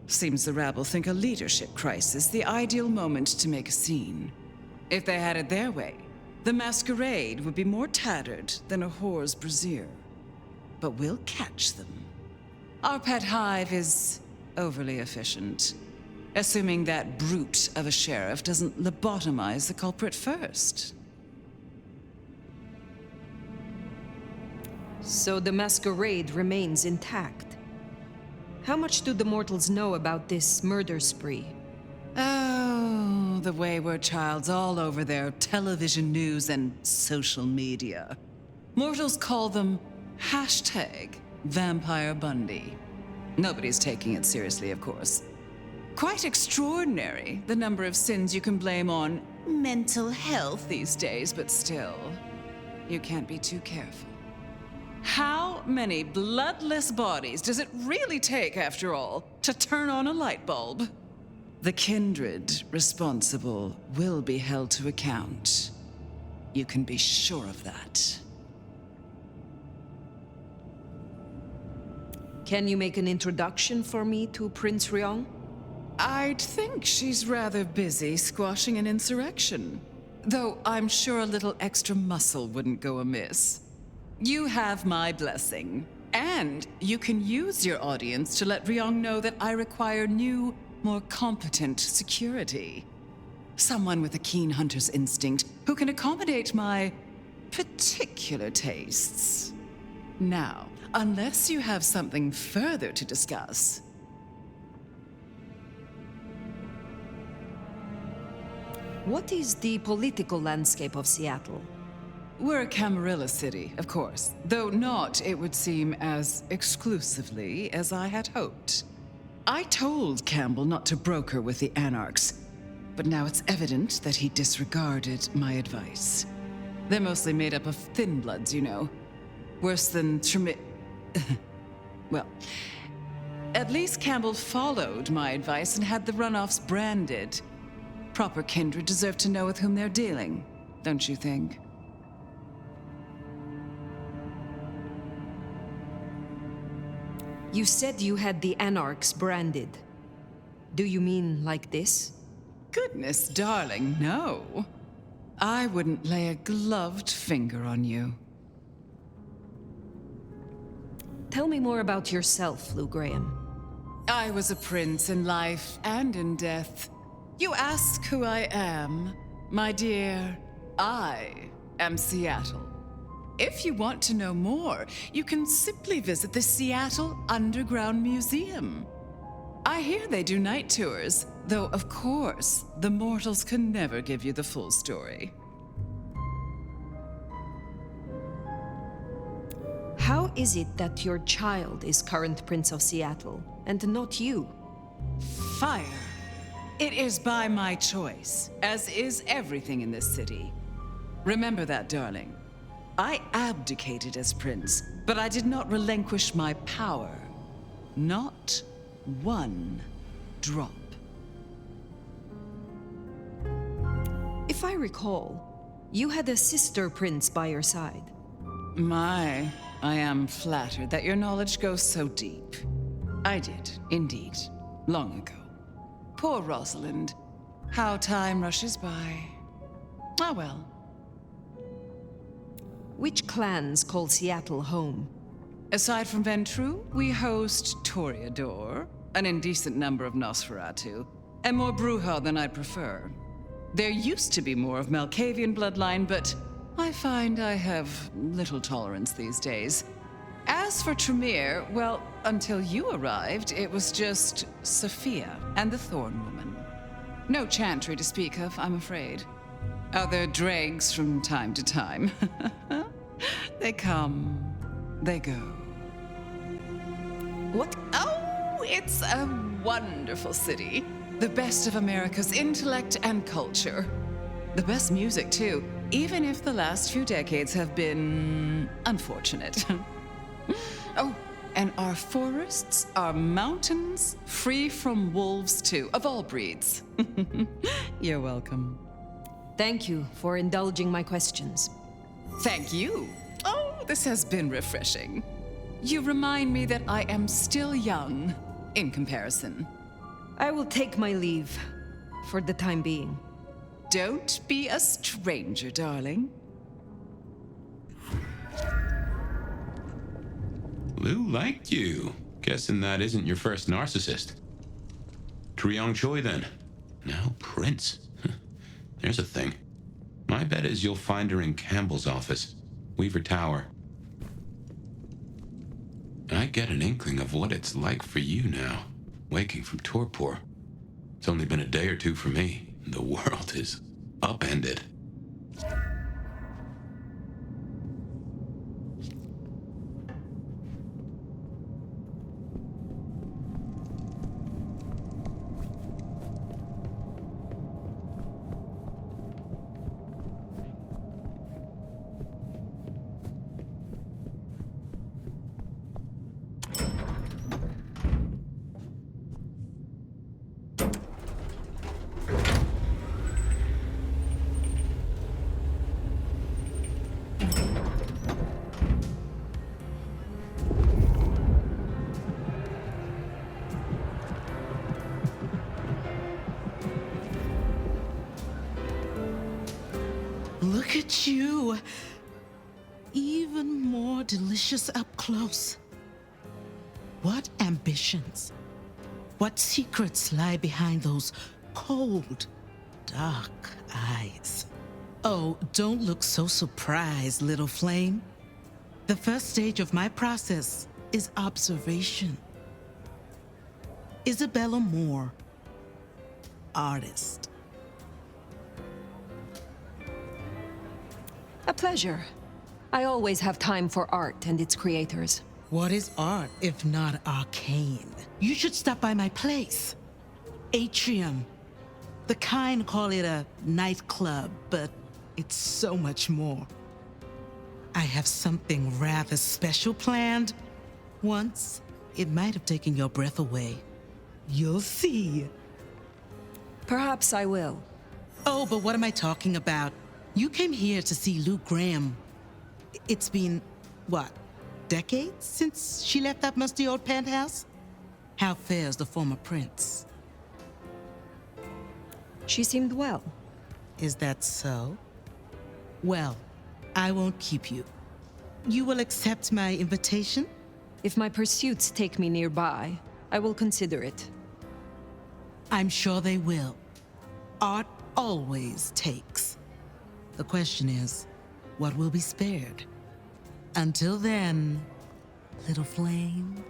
Seems the rabble think a leadership crisis the ideal moment to make a scene. If they had it their way, the Masquerade would be more tattered than a whore's brassiere. But we'll catch them. Our pet hive is overly efficient, assuming that brute of a sheriff doesn't lobotomize the culprit first. So the Masquerade remains intact. How much do the mortals know about this murder spree? Oh, the wayward child's all over their television news and social media. Mortals call them #Vampire Bundy. Nobody's taking it seriously, of course. Quite extraordinary, the number of sins you can blame on mental health these days, but still, you can't be too careful. How many bloodless bodies does it really take, after all, to turn on a light bulb? The kindred responsible will be held to account. You can be sure of that. Can you make an introduction for me to Prince Ryong? I'd think she's rather busy squashing an insurrection. Though I'm sure a little extra muscle wouldn't go amiss. You have my blessing. And you can use your audience to let Ryong know that I require new, more competent security. Someone with a keen hunter's instinct who can accommodate my particular tastes. Now, unless you have something further to discuss. What is the political landscape of Seattle? We're a Camarilla city, of course, though not, it would seem, as exclusively as I had hoped. I told Campbell not to broker with the Anarchs, but now it's evident that he disregarded my advice. They're mostly made up of thin bloods, you know. Worse than well, at least Campbell followed my advice and had the runoffs branded. Proper kindred deserve to know with whom they're dealing, don't you think? You said you had the Anarchs branded. Do you mean like this? Goodness, darling, no. I wouldn't lay a gloved finger on you. Tell me more about yourself, Lou Graham. I was a prince in life and in death. You ask who I am. My dear, I am Seattle. If you want to know more, you can simply visit the Seattle Underground Museum. I hear they do night tours, though of course, the mortals can never give you the full story. How is it that your child is current Prince of Seattle, and not you? Fire. It is by my choice, as is everything in this city. Remember that, darling. I abdicated as prince, but I did not relinquish my power. Not one drop. If I recall, you had a sister prince by your side. My, I am flattered that your knowledge goes so deep. I did, indeed, long ago. Poor Rosalind. How time rushes by. Ah, well. Which clans call Seattle home? Aside from Ventru, we host Toreador, an indecent number of Nosferatu, and more Bruja than I'd prefer. There used to be more of Malkavian bloodline, but I find I have little tolerance these days. As for Tremere, well, until you arrived, it was just Sophia and the Thorn Woman. No chantry to speak of, I'm afraid. Other dregs from time to time. They come, they go. What? Oh, it's a wonderful city. The best of America's intellect and culture. The best music, too, even if the last few decades have been unfortunate. Oh, and our forests, our mountains, free from wolves, too, of all breeds. You're welcome. Thank you for indulging my questions. Thank you. Oh, this has been refreshing. You remind me that I am still young in comparison. I will take my leave for the time being. Don't be a stranger, darling. Lou liked you. Guessing that isn't your first narcissist. Triong Choi, then. Now Prince. There's a thing. My bet is you'll find her in Campbell's office, Weaver Tower. I get an inkling of what it's like for you now, waking from torpor. It's only been a day or two for me. The world is upended. Look at you. Even more delicious up close. What ambitions? What secrets lie behind those cold, dark eyes? Oh, don't look so surprised, little flame. The first stage of my process is observation. Isabella Moore, artist. A pleasure. I always have time for art and its creators. What is art if not arcane? You should stop by my place. Atrium. The kind call it a nightclub, but it's so much more. I have something rather special planned. Once, it might have taken your breath away. You'll see. Perhaps I will. Oh, but what am I talking about? You came here to see Lou Graham. It's been, what, decades since she left that musty old penthouse? How fares the former prince? She seemed well. Is that so? Well, I won't keep you. You will accept my invitation? If my pursuits take me nearby, I will consider it. I'm sure they will. Art always takes. The question is, what will be spared? Until then, little flame.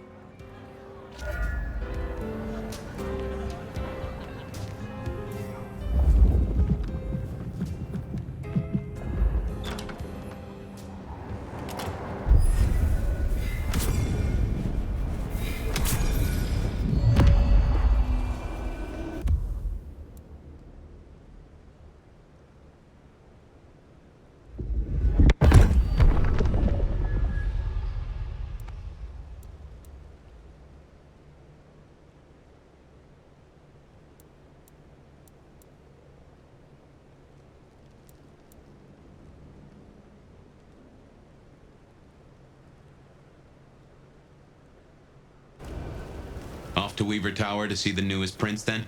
Off to Weaver Tower to see the newest prince, then?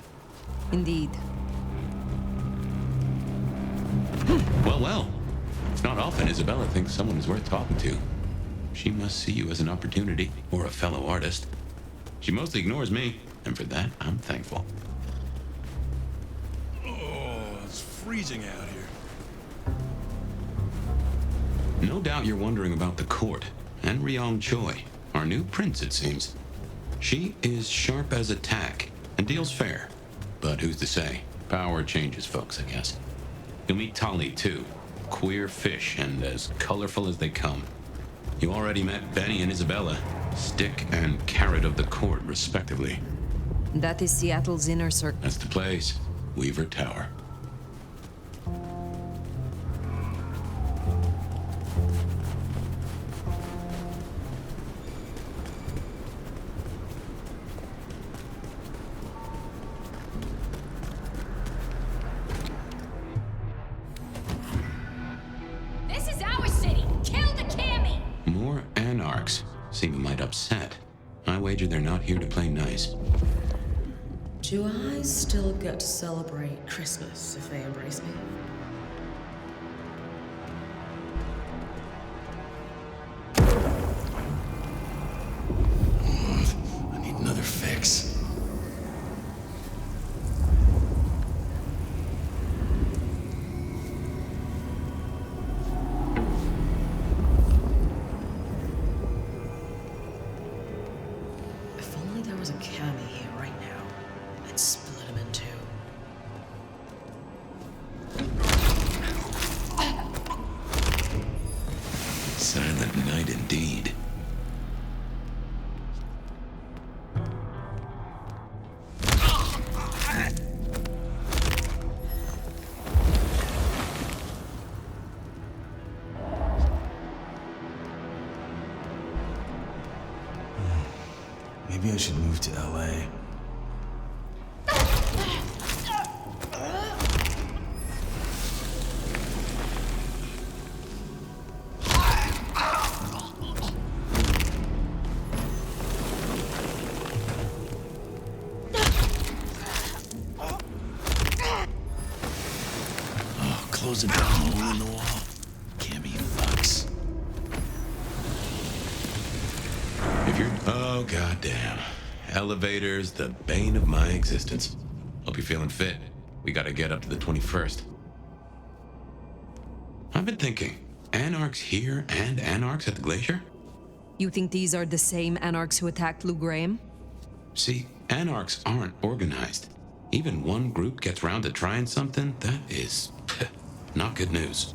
Indeed. Well, well. It's not often Isabella thinks someone is worth talking to. She must see you as an opportunity, or a fellow artist. She mostly ignores me, and for that, I'm thankful. Oh, it's freezing out here. No doubt you're wondering about the court, and Ryong Choi, our new prince, it seems. She is sharp as a tack, and deals fair. But who's to say? Power changes folks, I guess. You'll meet Tali, too. Queer fish, and as colorful as they come. You already met Benny and Isabella, stick and carrot of the court, respectively. That is Seattle's inner circle. That's the place. Weaver Tower. This is our city! Kill the Cammy! More anarchs seem a mite upset. I wager they're not here to play nice. Do I still get to celebrate Christmas if they embrace me? I need another fix. If only there was a Cammy here right now. I'd split him in two. Silent night indeed. Maybe I should move to LA. Oh, close it down, hole in the wall. Cammy fucks. If you're... Oh, goddamn. Elevators, the bane of my existence. Hope you're feeling fit. We gotta get up to the 21st. I've been thinking, anarchs here and anarchs at the glacier? You think these are the same anarchs who attacked Lou Graham? See, anarchs aren't organized. Even one group gets round to trying something, that is not good news.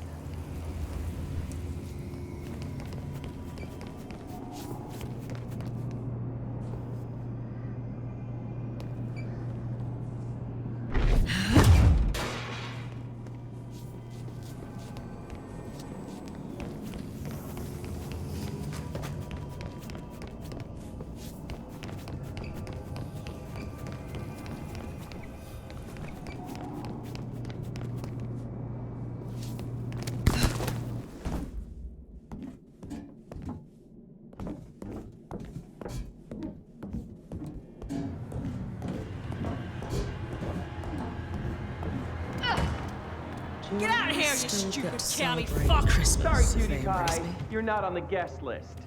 Get out of here, you Still stupid get to county celebrate fuck! Christmas Sorry, if cutie they embrace pie. me. You're not on the guest list.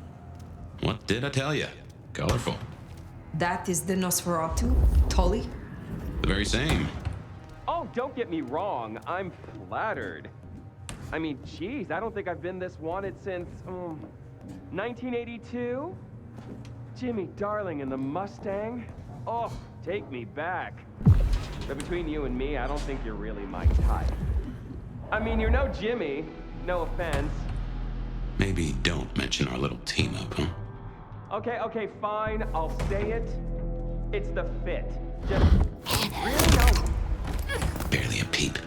What did I tell you? Colorful. That is the Nosferatu? Tully? The very same. Oh, don't get me wrong. I'm flattered. I mean, geez, I don't think I've been this wanted since, 1982? Jimmy Darling and the Mustang? Oh, take me back. But between you and me, I don't think you're really my type. I mean, you're no Jimmy. No offense. Maybe don't mention our little team up, huh? Okay, fine. I'll say it. It's the fit. Just really no. Barely a peep.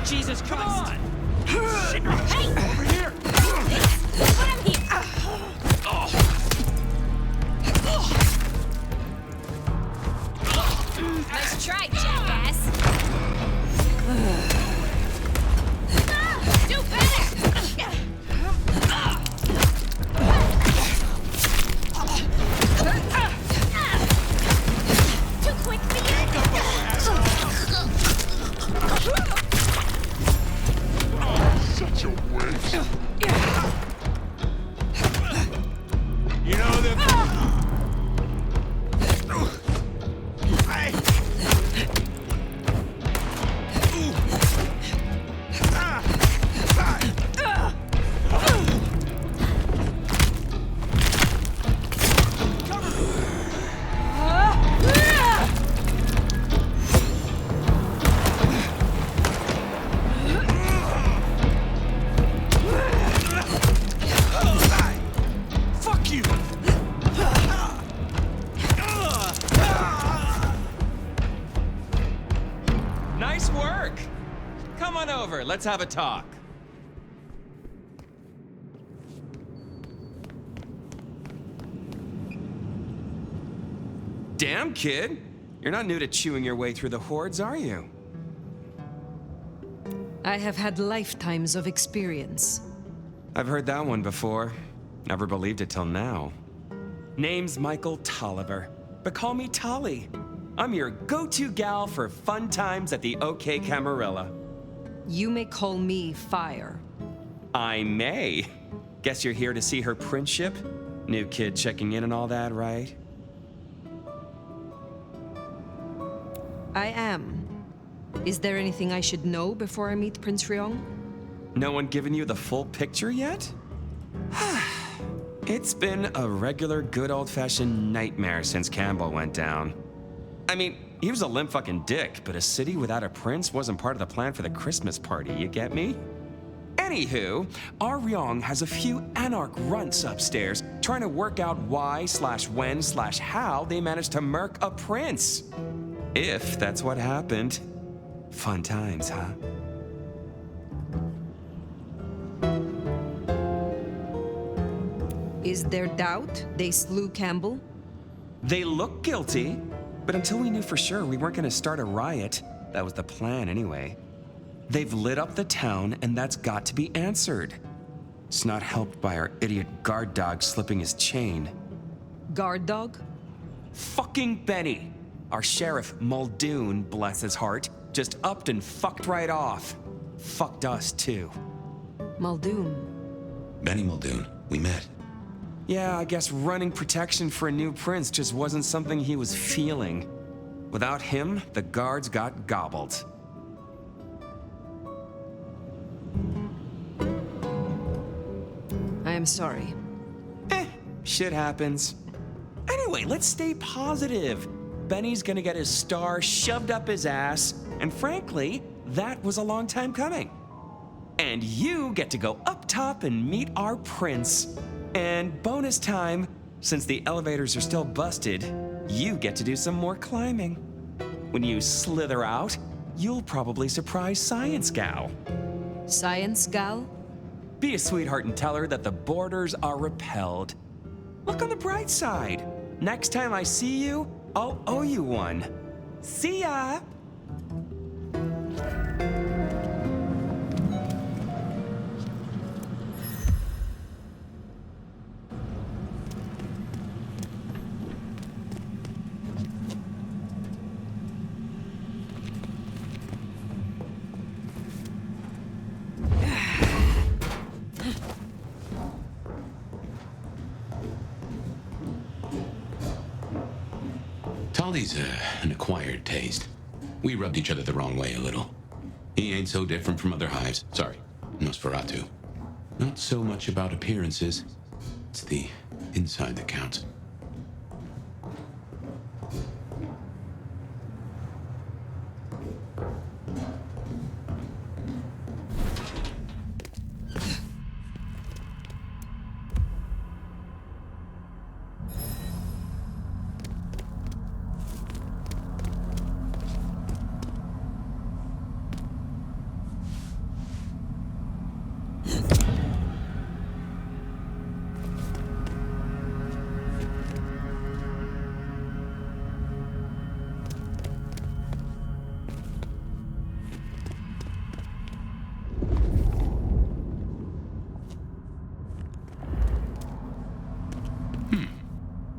Jesus Christ! Hey! Over here! Put him here! Nice try, jackass! Do better! Too quick for you? let's have a talk. Damn, kid. You're not new to chewing your way through the hordes, are you? I have had lifetimes of experience. I've heard that one before. Never believed it till now. Name's Michael Tolliver, but call me Tolly. I'm your go-to gal for fun times at the OK Camarilla. You may call me Fire. I may. Guess you're here to see her princeship? New kid checking in and all that, right? I am. Is there anything I should know before I meet Prince Ryong? No one given you the full picture yet? It's been a regular good old-fashioned nightmare since Campbell went down. I mean, he was a limp fucking dick, but a city without a prince wasn't part of the plan for the Christmas party, you get me? Anywho, our Ryong has a few anarch runts upstairs trying to work out why/when/how they managed to murk a prince. If that's what happened. Fun times, huh? Is there doubt they slew Campbell? They look guilty, but until we knew for sure, we weren't gonna start a riot. That was the plan anyway. They've lit up the town, and that's got to be answered. It's not helped by our idiot guard dog slipping his chain. Guard dog? Fucking Benny! Our sheriff, Muldoon, bless his heart, just upped and fucked right off. Fucked us, too. Muldoon. Benny Muldoon, we met. Yeah, I guess running protection for a new prince just wasn't something he was feeling. Without him, the guards got gobbled. I am sorry. Shit happens. Anyway, let's stay positive. Benny's gonna get his star shoved up his ass, and frankly, that was a long time coming. And you get to go up top and meet our prince. And bonus time, since the elevators are still busted, you get to do some more climbing. When you slither out, you'll probably surprise Science Gal. Science Gal? Be a sweetheart and tell her that the borders are repelled. Look on the bright side. Next time I see you, I'll owe you one. See ya! Tolly's an acquired taste. We rubbed each other the wrong way a little. He ain't so different from other hives. Sorry, Nosferatu. Not so much about appearances. It's the inside that counts.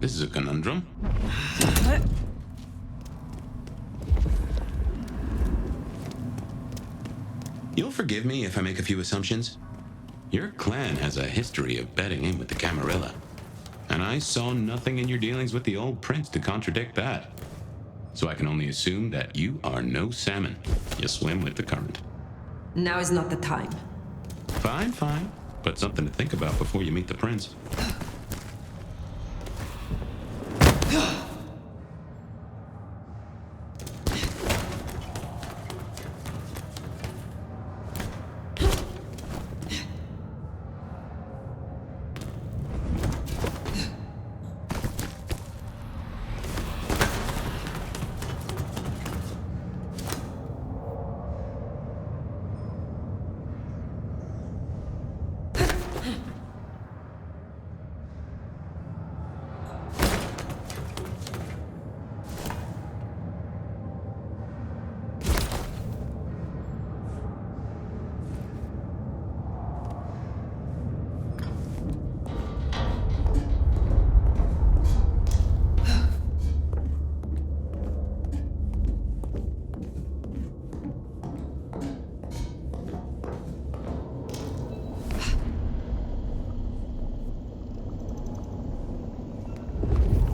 This is a conundrum. You'll forgive me if I make a few assumptions. Your clan has a history of betting in with the Camarilla, and I saw nothing in your dealings with the old prince to contradict that. So I can only assume that you are no salmon. You swim with the current. Now is not the time. Fine, fine. But something to think about before you meet the prince.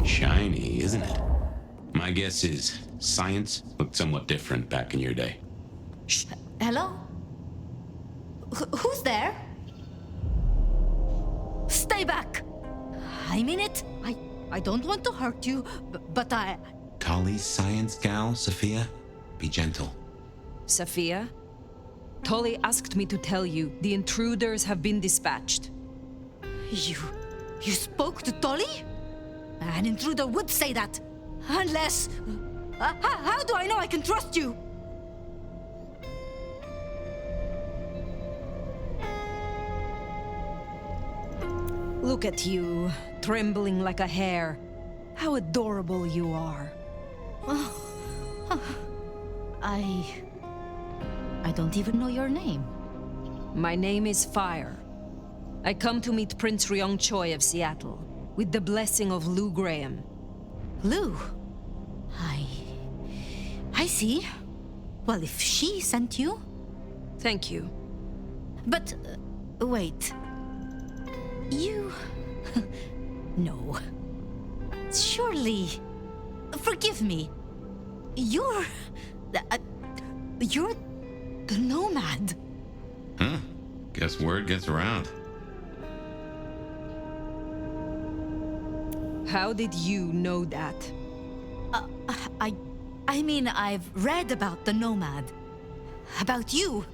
Shiny, isn't it? My guess is science looked somewhat different back in your day. Hello? Who's there? Stay back! I mean it. I don't want to hurt you, but I... Tolly's science gal, Sophia? Be gentle. Sophia? Tolly asked me to tell you the intruders have been dispatched. You spoke to Tolly? An intruder would say that. Unless... how do I know I can trust you? Look at you, trembling like a hare. How adorable you are. I don't even know your name. My name is Fire. I come to meet Prince Ryong Choi of Seattle, with the blessing of Lou Graham. Lou? I see. Well, if she sent you... Thank you. But, wait. You... No. Surely... Forgive me. You're the Nomad. Huh? Guess word gets around. How did you know that? I mean, I've read about the Nomad. About you.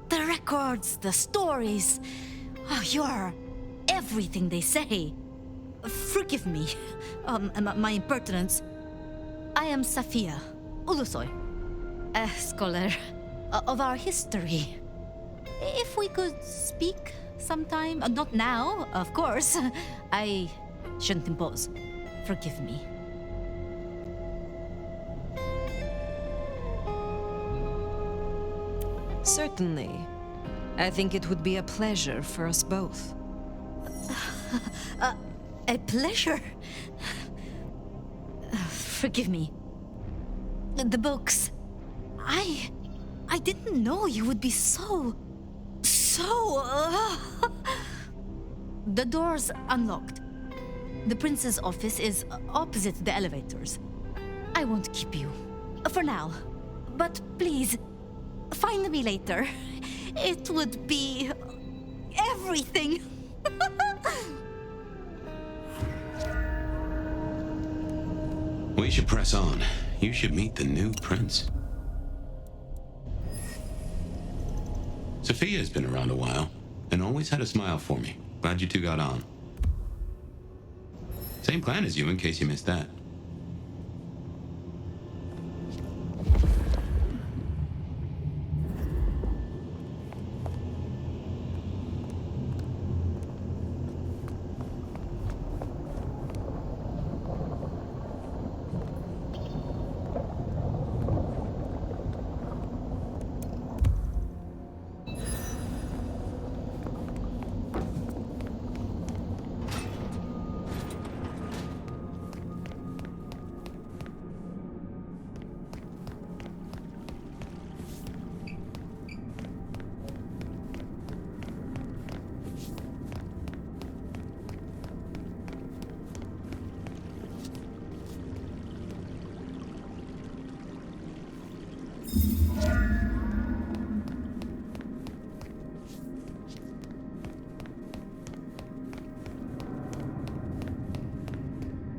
The records, the stories. Oh, you're everything they say. Forgive me, my impertinence. I am Safia Ulusoy, a scholar of our history. If we could speak sometime, not now, of course. I shouldn't impose. Forgive me. Certainly. I think it would be a pleasure for us both. A pleasure? Forgive me. The books. I didn't know you would be so... The door's unlocked. The prince's office is opposite the elevators. I won't keep you. For now. But please, find me later. It would be... everything. We should press on. You should meet the new prince. Sophia's been around a while, and always had a smile for me. Glad you two got on. Same plan as you, in case you missed that.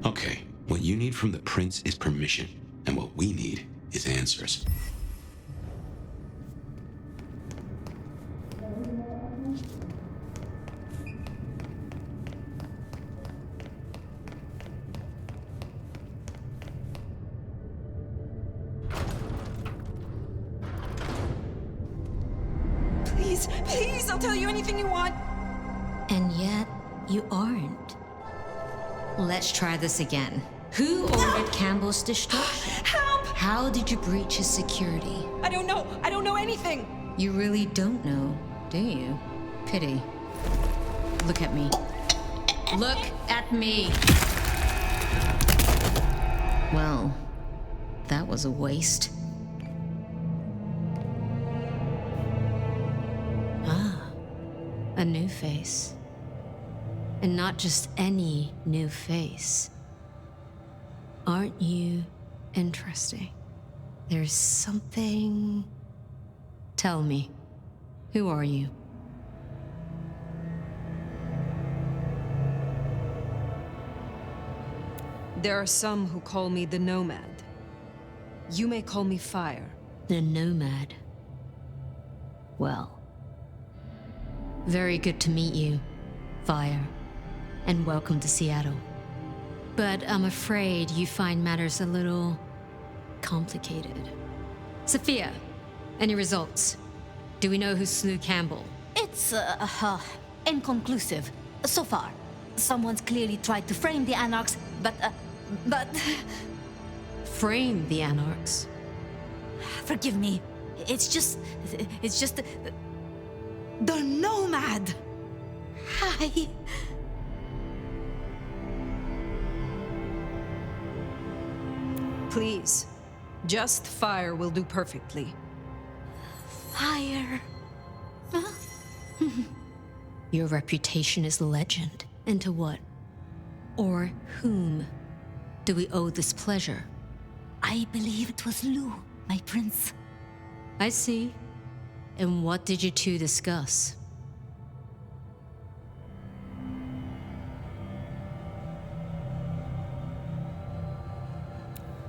Okay, what you need from the prince is permission, and what we need is answers. Please, I'll tell you anything you want. And yet, you aren't. Let's try this again. Who ordered Campbell's destruction? Help! How did you breach his security? I don't know. I don't know anything. You really don't know, do you? Pity. Look at me. Look at me! Well, that was a waste. A new face. And not just any new face. Aren't you interesting? There's something... Tell me, who are you? There are some who call me the Nomad. You may call me Fire. The Nomad. Well, very good to meet you, Fire, and welcome to Seattle. But I'm afraid you find matters a little complicated. Sophia, any results? Do we know who slew Campbell? It's, inconclusive. So far. Someone's clearly tried to frame the Anarchs, but... Frame the Anarchs? Forgive me. It's just... The Nomad! Hi. Please. Just Fire will do perfectly. Fire. Huh? Your reputation is legend. And to what? Or whom do we owe this pleasure? I believe it was Lou, my prince. I see. And what did you two discuss?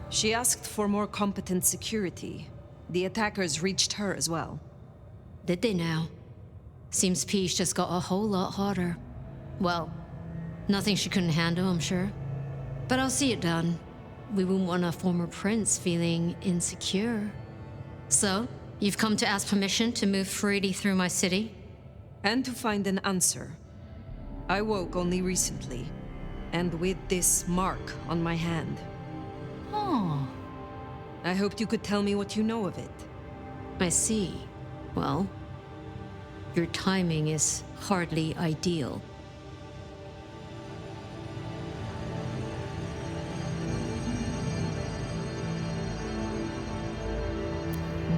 She asked for more competent security. The attackers reached her as well. Did they now? Seems peace just got a whole lot harder. Well, nothing she couldn't handle, I'm sure. But I'll see it done. We wouldn't want a former prince feeling insecure. So, you've come to ask permission to move freely through my city? And to find an answer. I woke only recently, and with this mark on my hand. Oh. I hoped you could tell me what you know of it. I see. Well, your timing is hardly ideal.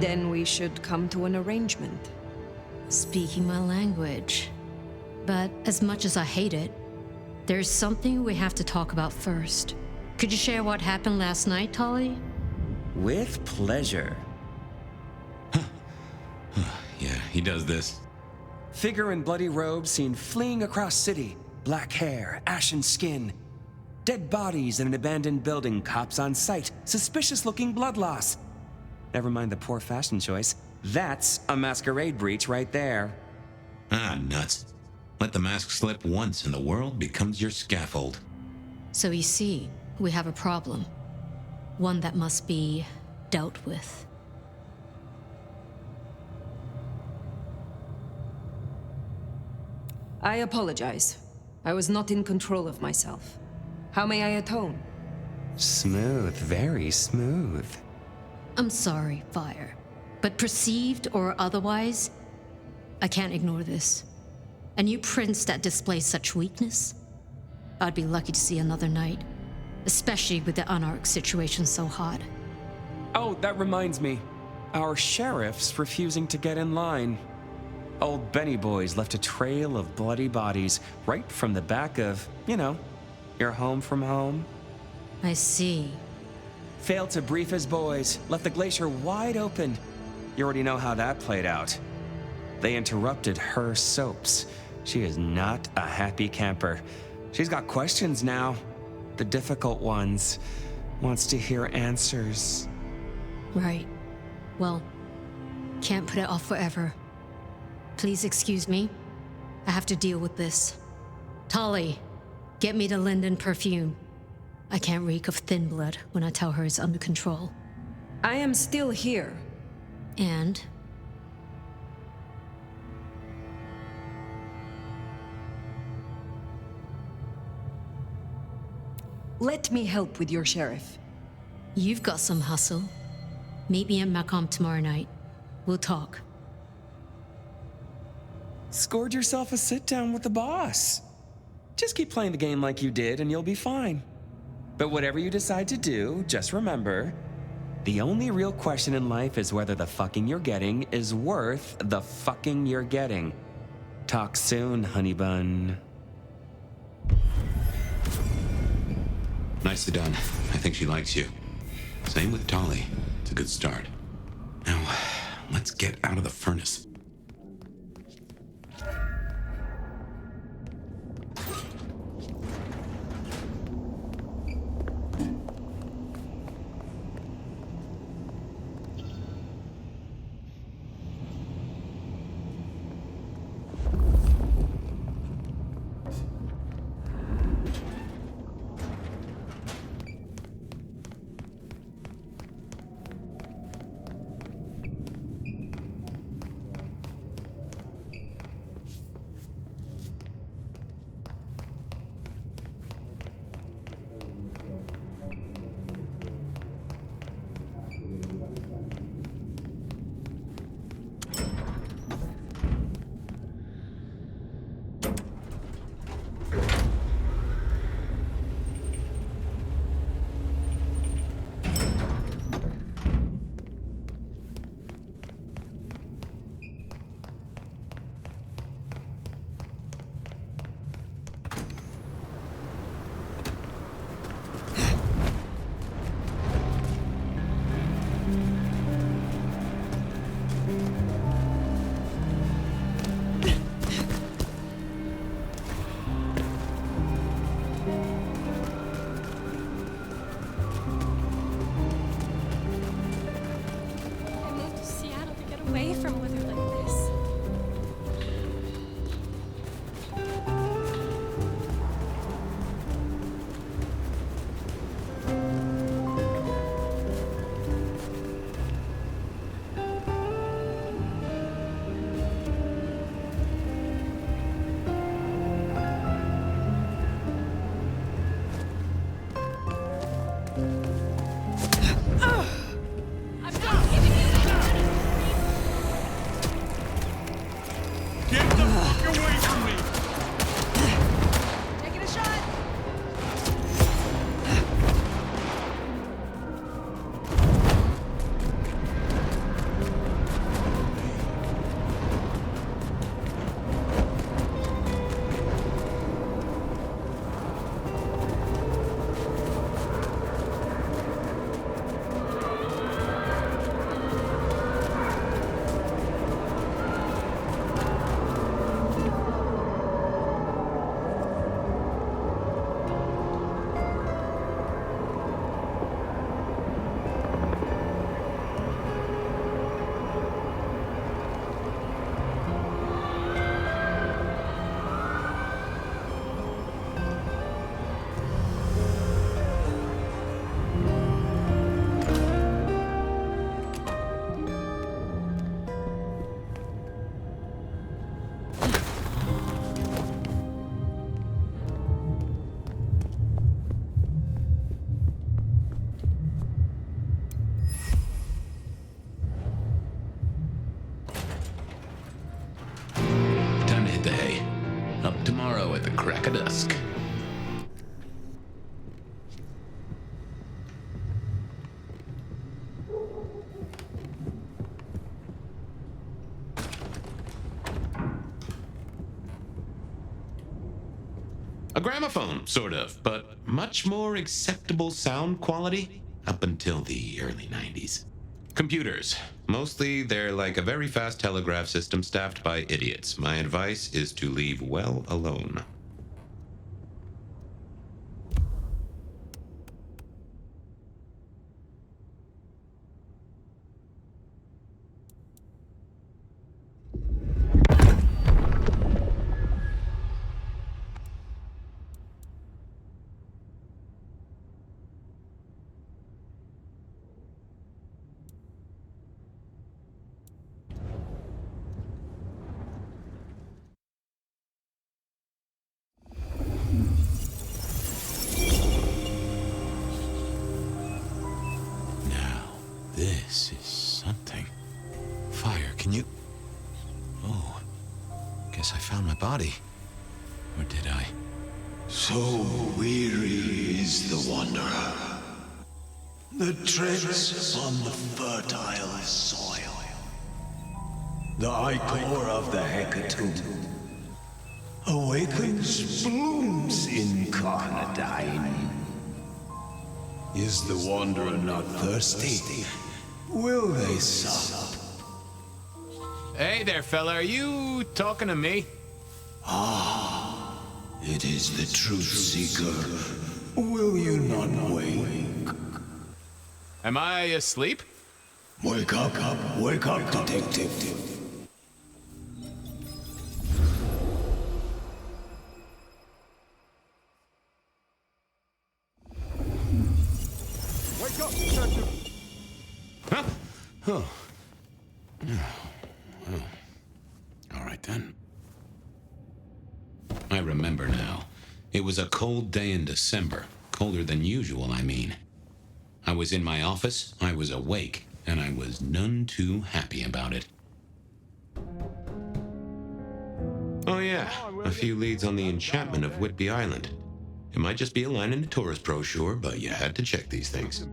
Then we should come to an arrangement. Speaking my language. But as much as I hate it, there's something we have to talk about first. Could you share what happened last night, Tali? With pleasure. Yeah, he does this. Figure in bloody robes seen fleeing across city. Black hair, ashen skin. Dead bodies in an abandoned building, cops on site. Suspicious-looking blood loss. Never mind the poor fashion choice. That's a masquerade breach right there. Ah, nuts. Let the mask slip once and the world becomes your scaffold. So you see, we have a problem. One that must be dealt with. I apologize. I was not in control of myself. How may I atone? Smooth, very smooth. I'm sorry, Fire. But perceived or otherwise, I can't ignore this. A new prince that displays such weakness? I'd be lucky to see another night. Especially with the Anarch situation so hot. Oh, that reminds me. Our sheriff's refusing to get in line. Old Benny Boys left a trail of bloody bodies right from the back of, you know, your home from home. I see. Failed to brief his boys, left the glacier wide open. You already know how that played out. They interrupted her soaps. She is not a happy camper. She's got questions now. The difficult ones. Wants to hear answers. Right. Well, can't put it off forever. Please excuse me. I have to deal with this. Tali, get me the Linden perfume. I can't reek of thin blood when I tell her it's under control. I am still here. And? Let me help with your sheriff. You've got some hustle. Meet me at Macomb tomorrow night. We'll talk. Scored yourself a sit-down with the boss. Just keep playing the game like you did and you'll be fine. But whatever you decide to do, just remember, the only real question in life is whether the fucking you're getting is worth the fucking you're getting. Talk soon, honey bun. Nicely done. I think she likes you. Same with Tolly. It's a good start. Now, let's get out of the furnace. Away from weather like this. Tomorrow at the crack of dusk. A gramophone, sort of, but much more acceptable sound quality up until the early 90s. Computers. Mostly, they're like a very fast telegraph system staffed by idiots. My advice is to leave well alone. This is something. Fire, can you... Oh, guess I found my body. Or did I? So weary is the wanderer. The treads upon the fertile soil. The ichor of the hecatomb awakens blooms incarnadine. Is the Wanderer not thirsty? Will they sup? Hey there, fella. Are you talking to me? Ah, it is the Truth Seeker. Will you not wake? Am I asleep? Wake up, detective. Wake up, detective! Huh? Oh. All right, then. I remember now. It was a cold day in December. Colder than usual, I mean. I was in my office, I was awake, and I was none too happy about it. Oh yeah, a few leads on the enchantment of Whitby Island. It might just be a line in the tourist brochure, but you had to check these things.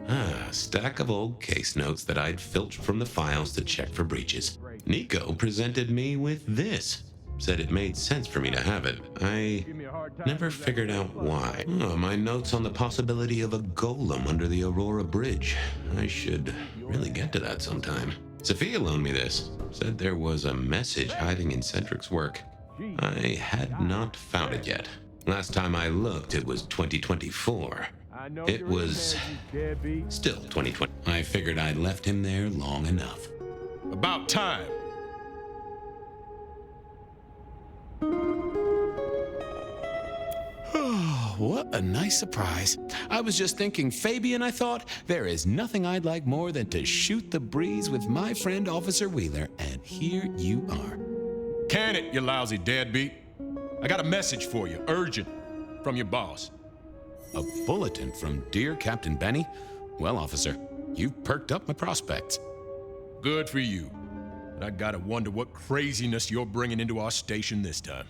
Ah, a stack of old case notes that I'd filched from the files to check for breaches. Nico presented me with this. Said it made sense for me to have it. I never figured out why. Oh, my notes on the possibility of a golem under the Aurora Bridge. I should really get to that sometime. Sophia loaned me this. Said there was a message hiding in Cedric's work. I had not found it yet. Last time I looked, it was 2024. It was still 2020. I figured I'd left him there long enough. About time. Oh, what a nice surprise. I was just thinking, Fabien, I thought, there is nothing I'd like more than to shoot the breeze with my friend Officer Wheeler, and here you are. Can it, you lousy deadbeat? I got a message for you, urgent, from your boss. A bulletin from dear Captain Benny? Well, officer, you've perked up my prospects. Good for you. But I gotta wonder what craziness you're bringing into our station this time.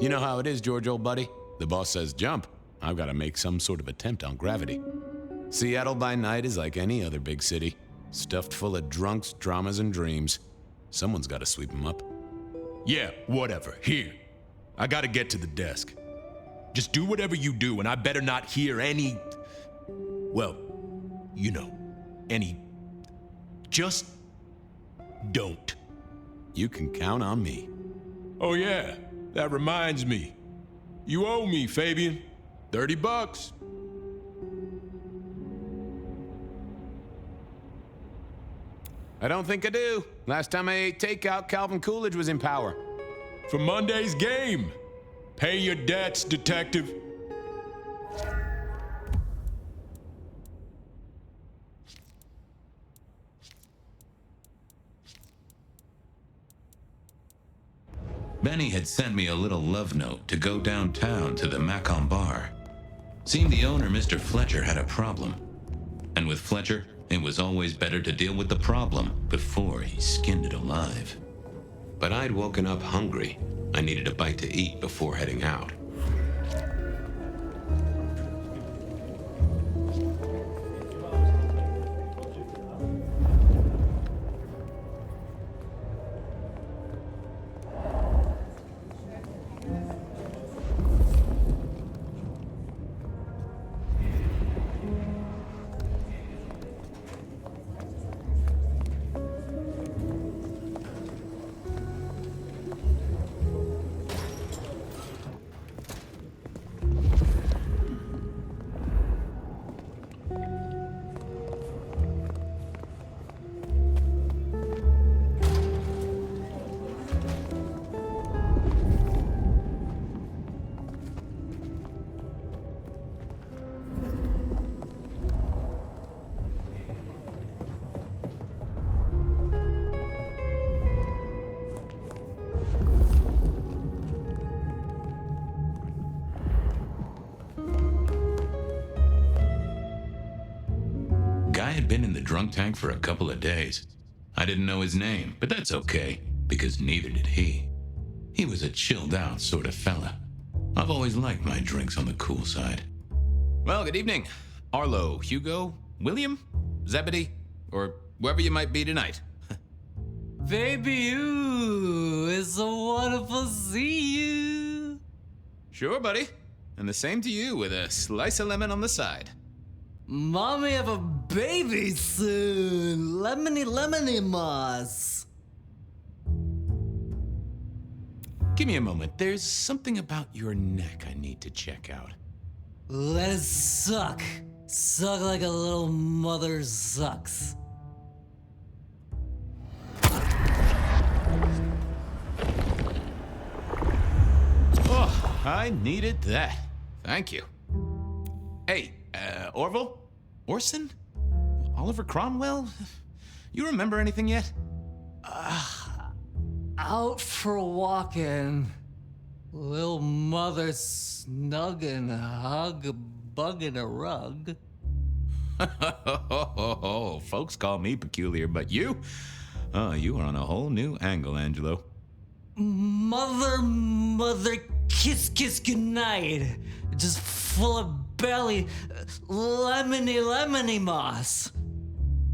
You know how it is, George, old buddy. The boss says jump. I've got to make some sort of attempt on gravity. Seattle by night is like any other big city. Stuffed full of drunks, dramas, and dreams. Someone's got to sweep them up. Yeah, whatever. Here. I got to get to the desk. Just do whatever you do, and I better not hear any... Well, you know, any... Just don't. You can count on me. Oh, yeah. That reminds me. You owe me, Fabien. $30. I don't think I do. Last time I ate takeout, Calvin Coolidge was in power. For Monday's game. Pay your debts, detective. Benny had sent me a little love note to go downtown to the Macon bar. Seemed the owner, Mr. Fletcher, had a problem. And with Fletcher, it was always better to deal with the problem before he skinned it alive. But I'd woken up hungry. I needed a bite to eat before heading out. Guy had been in the drunk tank for a couple of days. I didn't know his name, but that's okay, because neither did he. He was a chilled out sort of fella. I've always liked my drinks on the cool side. Well, good evening. Arlo, Hugo, William, Zebedee, or wherever you might be tonight. Baby, ooh, it's so wonderful to see you. Sure, buddy. And the same to you with a slice of lemon on the side. Mommy have a baby soon. Lemony moss. Give me a moment. There's something about your neck I need to check out. Let it suck. Suck like a little mother sucks. Oh, I needed that. Thank you. Hey, Orville? Orson? Oliver Cromwell? You remember anything yet? Out for walking. Little mother snuggin', bugging a rug. Folks call me peculiar, but you? Oh, you are on a whole new angle, Angelo. Mother, kiss goodnight. Just full of belly, lemony moss.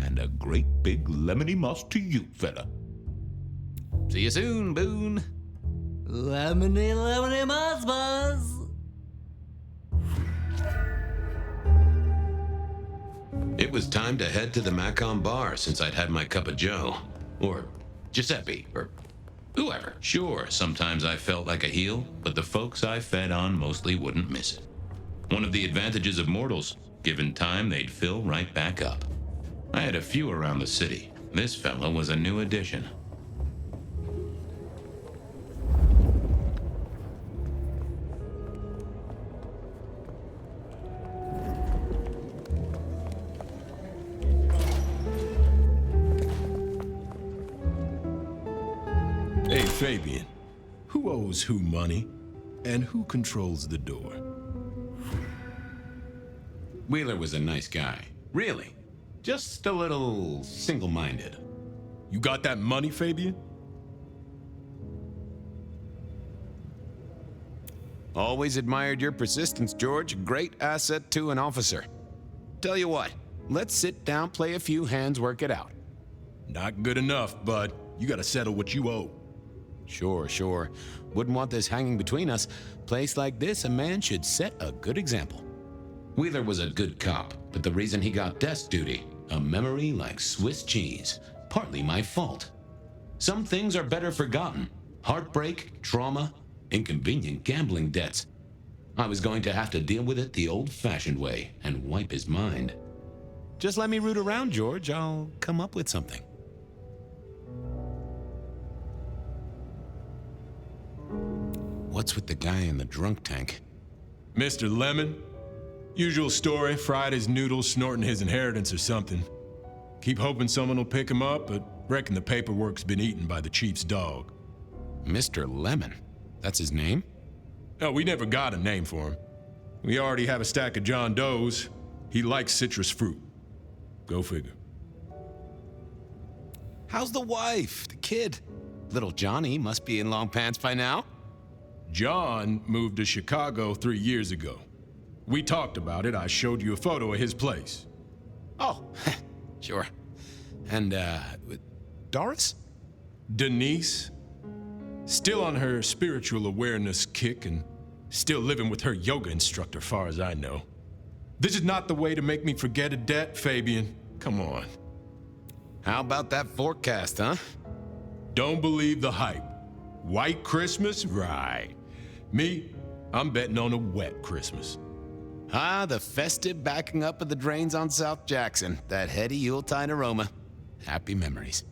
And a great big lemony moss to you, fella. See you soon, Boone. Lemony moss. It was time to head to the Macon bar since I'd had my cup of joe. Or Giuseppe, or whoever. Sure, sometimes I felt like a heel, but the folks I fed on mostly wouldn't miss it. One of the advantages of mortals, given time, they'd fill right back up. I had a few around the city. This fella was a new addition. Hey, Fabien. Who owes who money? And who controls the door? Wheeler was a nice guy. Really. Just a little single-minded. You got that money, Fabien? Always admired your persistence, George. A great asset to an officer. Tell you what, let's sit down, play a few hands, work it out. Not good enough, bud. You gotta settle what you owe. Sure. Wouldn't want this hanging between us. Place like this, a man should set a good example. Wheeler was a good cop, but the reason he got desk duty, a memory like Swiss cheese, partly my fault. Some things are better forgotten. Heartbreak, trauma, inconvenient gambling debts. I was going to have to deal with it the old-fashioned way and wipe his mind. Just let me root around, George. I'll come up with something. What's with the guy in the drunk tank? Mr. Lemon? Usual story, fried his noodles, snorting his inheritance or something. Keep hoping someone will pick him up, but reckon the paperwork's been eaten by the chief's dog. Mr. Lemon? That's his name? No, we never got a name for him. We already have a stack of John Does. He likes citrus fruit. Go figure. How's the wife? The kid? Little Johnny must be in long pants by now. John moved to Chicago 3 years ago. We talked about it. I showed you a photo of his place. Oh, sure. And, Doris? Denise? Still on her spiritual awareness kick and still living with her yoga instructor, far as I know. This is not the way to make me forget a debt, Fabien. Come on. How about that forecast, huh? Don't believe the hype. White Christmas? Right. Me, I'm betting on a wet Christmas. Ah, the festive backing up of the drains on South Jackson. That heady Yuletide aroma. Happy memories.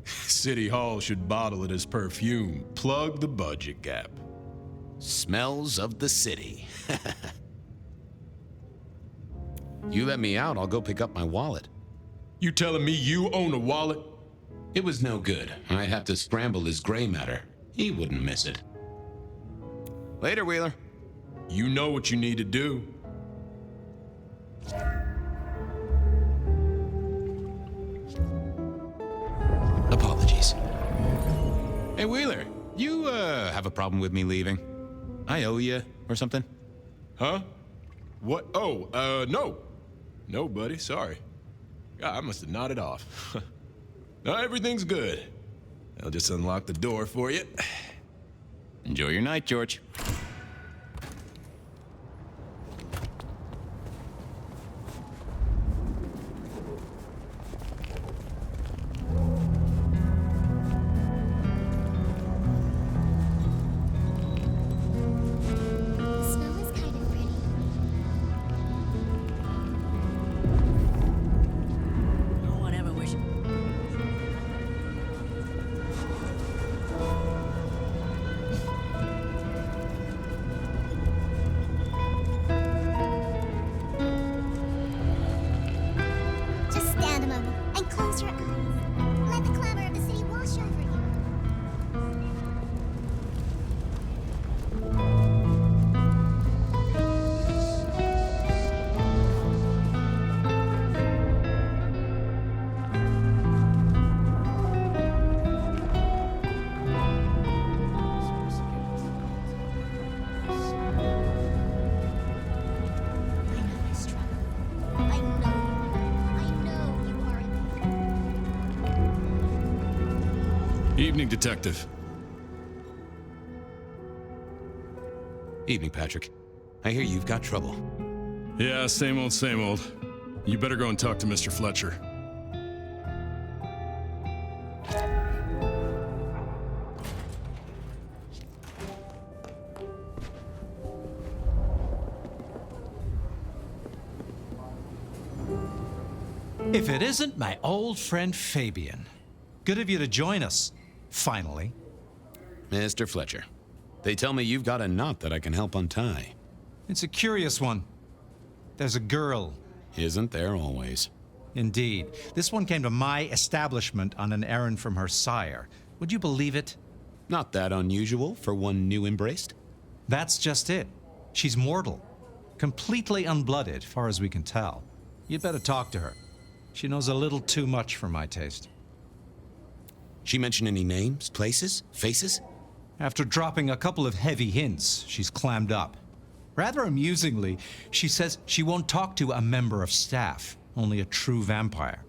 City Hall should bottle it as perfume. Plug the budget gap. Smells of the city. You let me out, I'll go pick up my wallet. You telling me you own a wallet? It was no good. I'd have to scramble his gray matter. He wouldn't miss it. Later, Wheeler. You know what you need to do. Apologies. Hey, Wheeler, you, have a problem with me leaving? I owe you, or something? Huh? What? Oh, no. No, buddy, sorry. God, I must have nodded off. No, everything's good. I'll just unlock the door for you. Enjoy your night, George. Evening, Detective. Evening, Patrick. I hear you've got trouble. Yeah, same old, same old. You better go and talk to Mr. Fletcher. If it isn't my old friend Fabien. Good of you to join us, finally. Mr. Fletcher, they tell me you've got a knot that I can help untie. It's a curious one. There's a girl. Isn't there always? Indeed. This one came to my establishment on an errand from her sire. Would you believe it? Not that unusual for one new embraced. That's just it. She's mortal. Completely unblooded, far as we can tell. You'd better talk to her. She knows a little too much for my taste. She mention any names, places, faces? After dropping a couple of heavy hints, she's clammed up. Rather amusingly, she says she won't talk to a member of staff, only a true vampire.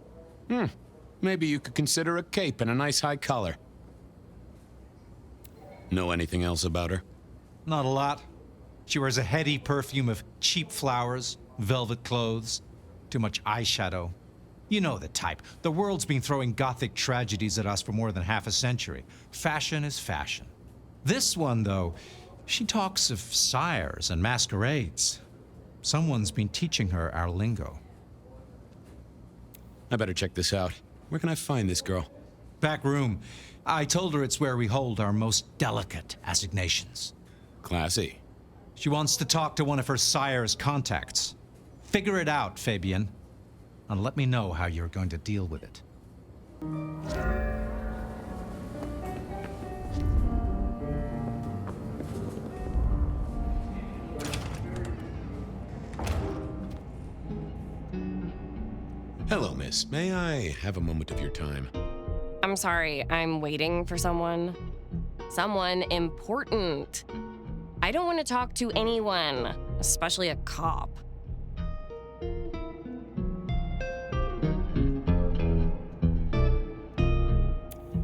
Maybe you could consider a cape and a nice high collar. Know anything else about her? Not a lot. She wears a heady perfume of cheap flowers, velvet clothes, too much eyeshadow. You know the type. The world's been throwing gothic tragedies at us for more than half a century. Fashion is fashion. This one, though, she talks of sires and masquerades. Someone's been teaching her our lingo. I better check this out. Where can I find this girl? Back room. I told her it's where we hold our most delicate assignations. Classy. She wants to talk to one of her sire's contacts. Figure it out, Fabien. And let me know how you're going to deal with it. Hello, miss. May I have a moment of your time? I'm sorry, I'm waiting for someone. Someone important. I don't want to talk to anyone, especially a cop.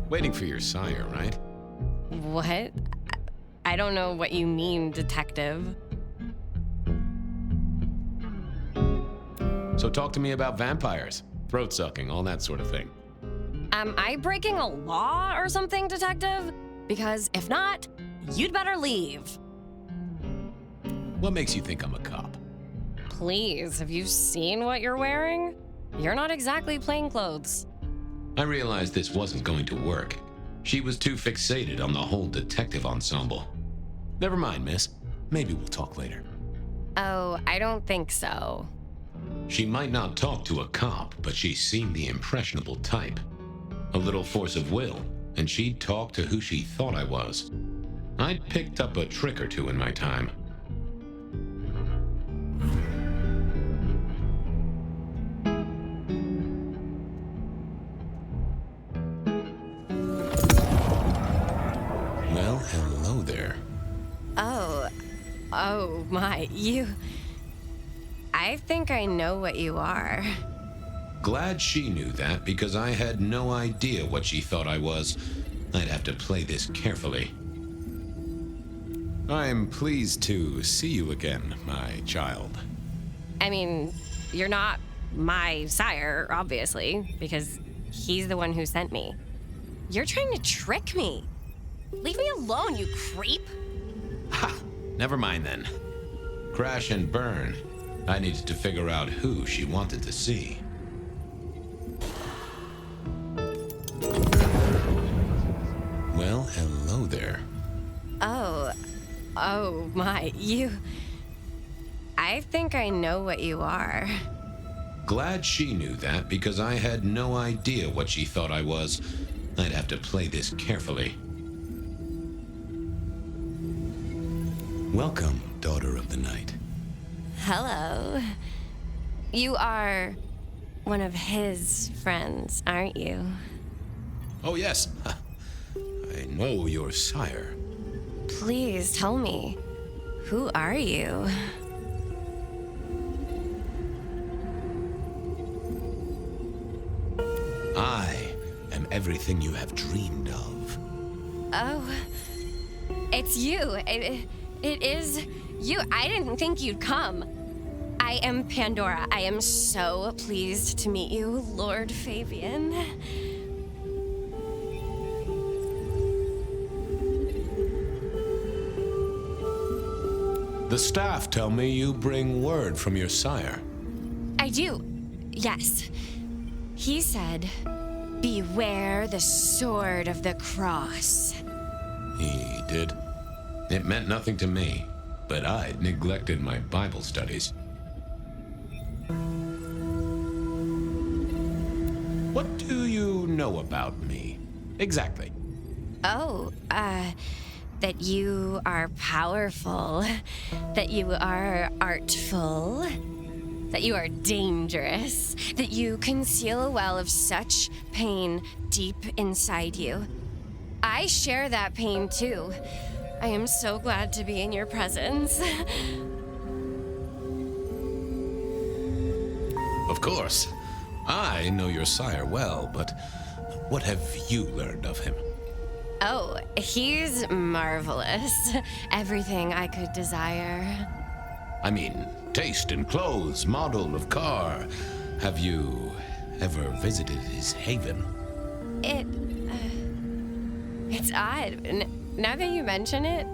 Waiting for your sire, right? What? I don't know what you mean, detective. So talk to me about vampires, throat sucking, all that sort of thing. Am I breaking a law or something, detective? Because if not, you'd better leave. What makes you think I'm a cop? Please, have you seen what you're wearing? You're not exactly plainclothes. I realized this wasn't going to work. She was too fixated on the whole detective ensemble. Never mind, miss. Maybe we'll talk later. Oh, I don't think so. She might not talk to a cop, but she seemed the impressionable type. A little force of will, and she'd talk to who she thought I was. I'd picked up a trick or two in my time. Well, hello there. Oh my, you... I think I know what you are. Glad she knew that, because I had no idea what she thought I was. I'd have to play this carefully. I'm pleased to see you again, my child. I mean, you're not my sire, obviously, because he's the one who sent me. You're trying to trick me. Leave me alone, you creep. Ha! Never mind then. Crash and burn. I needed to figure out who she wanted to see. Well, hello there. Oh my, you... I think I know what you are. Glad she knew that, because I had no idea what she thought I was. I'd have to play this carefully. Welcome, daughter of the night. Hello. You are one of his friends, aren't you? Oh, yes. I know your sire. Please tell me, who are you? I am everything you have dreamed of. Oh, it's you. It is you. I didn't think you'd come. I am Pandora. I am so pleased to meet you, Lord Fabien. The staff tell me you bring word from your sire. I do, yes. He said, beware the sword of the cross. He did. It meant nothing to me, but I neglected my Bible studies. What do you know about me, exactly? Oh, that you are powerful, that you are artful, that you are dangerous, that you conceal a well of such pain deep inside you. I share that pain too. I am so glad to be in your presence. Of course. I know your sire well, but what have you learned of him? Oh, he's marvelous. Everything I could desire. I mean, taste in clothes, model of car. Have you ever visited his haven? It's odd. Now that you mention it,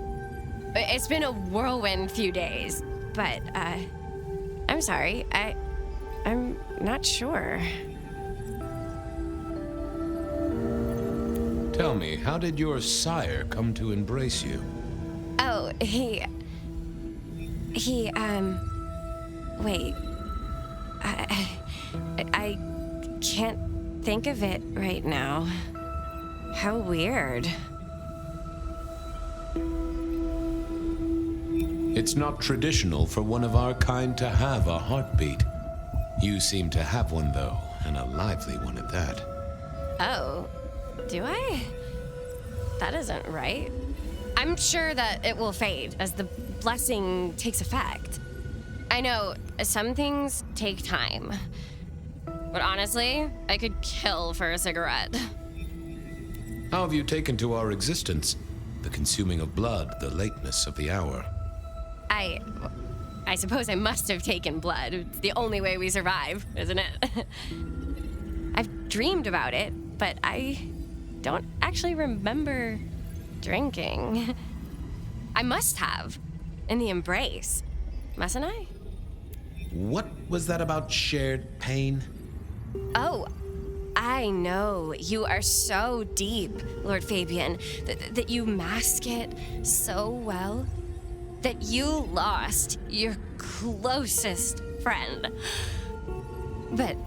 it's been a whirlwind few days. But, I'm sorry. I'm not sure. Tell me, how did your sire come to embrace you? Oh, wait. I can't think of it right now. How weird. It's not traditional for one of our kind to have a heartbeat. You seem to have one, though, and a lively one at that. Oh, do I? That isn't right. I'm sure that it will fade as the blessing takes effect. I know some things take time, but honestly, I could kill for a cigarette. How have you taken to our existence? The consuming of blood, the lateness of the hour. I suppose I must have taken blood. It's the only way we survive, isn't it? I've dreamed about it, but I don't actually remember drinking. I must have, in the embrace, mustn't I? What was that about shared pain? Oh, I know. You are so deep, Lord Fabien, that you mask it so well. That you lost your closest friend. But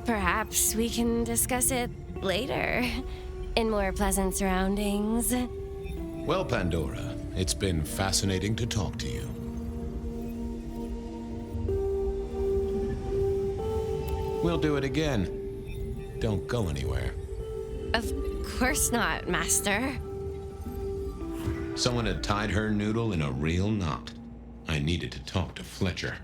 perhaps we can discuss it later, in more pleasant surroundings. Well, Pandora, it's been fascinating to talk to you. We'll do it again. Don't go anywhere. Of course not, Master. Someone had tied her noodle in a real knot. I needed to talk to Fletcher.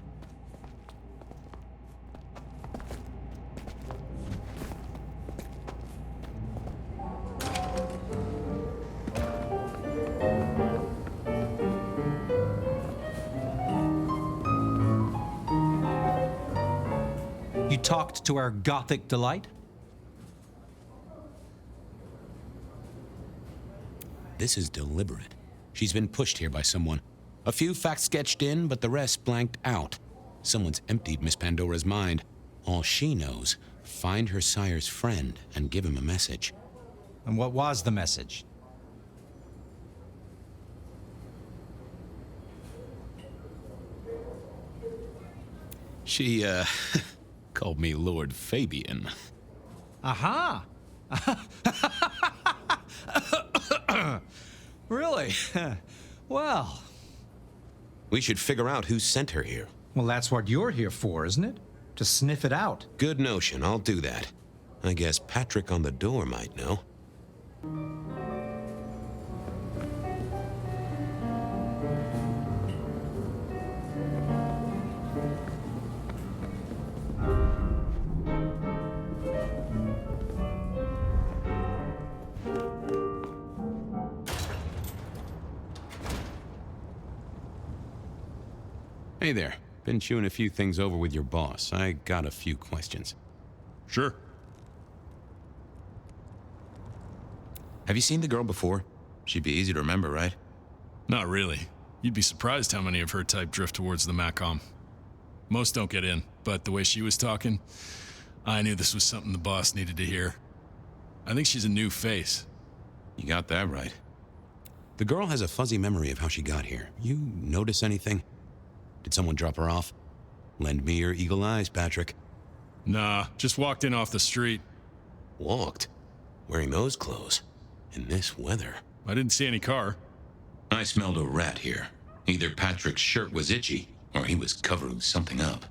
You talked to our Gothic delight? This is deliberate. She's been pushed here by someone. A few facts sketched in, but the rest blanked out. Someone's emptied Miss Pandora's mind. All she knows, find her sire's friend and give him a message. And what was the message? She, called me Lord Fabien. Aha! Really? Well. We should figure out who sent her here. Well, that's what you're here for, isn't it? To sniff it out. Good notion, I'll do that. I guess Patrick on the door might know. Hey there. Been chewing a few things over with your boss. I got a few questions. Sure. Have you seen the girl before? She'd be easy to remember, right? Not really. You'd be surprised how many of her type drift towards the Macom. Most don't get in, but the way she was talking, I knew this was something the boss needed to hear. I think she's a new face. You got that right. The girl has a fuzzy memory of how she got here. You notice anything? Did someone drop her off? Lend me your eagle eyes, Patrick. Nah, just walked in off the street. Walked? Wearing those clothes? In this weather? I didn't see any car. I smelled a rat here. Either Patrick's shirt was itchy, or he was covering something up.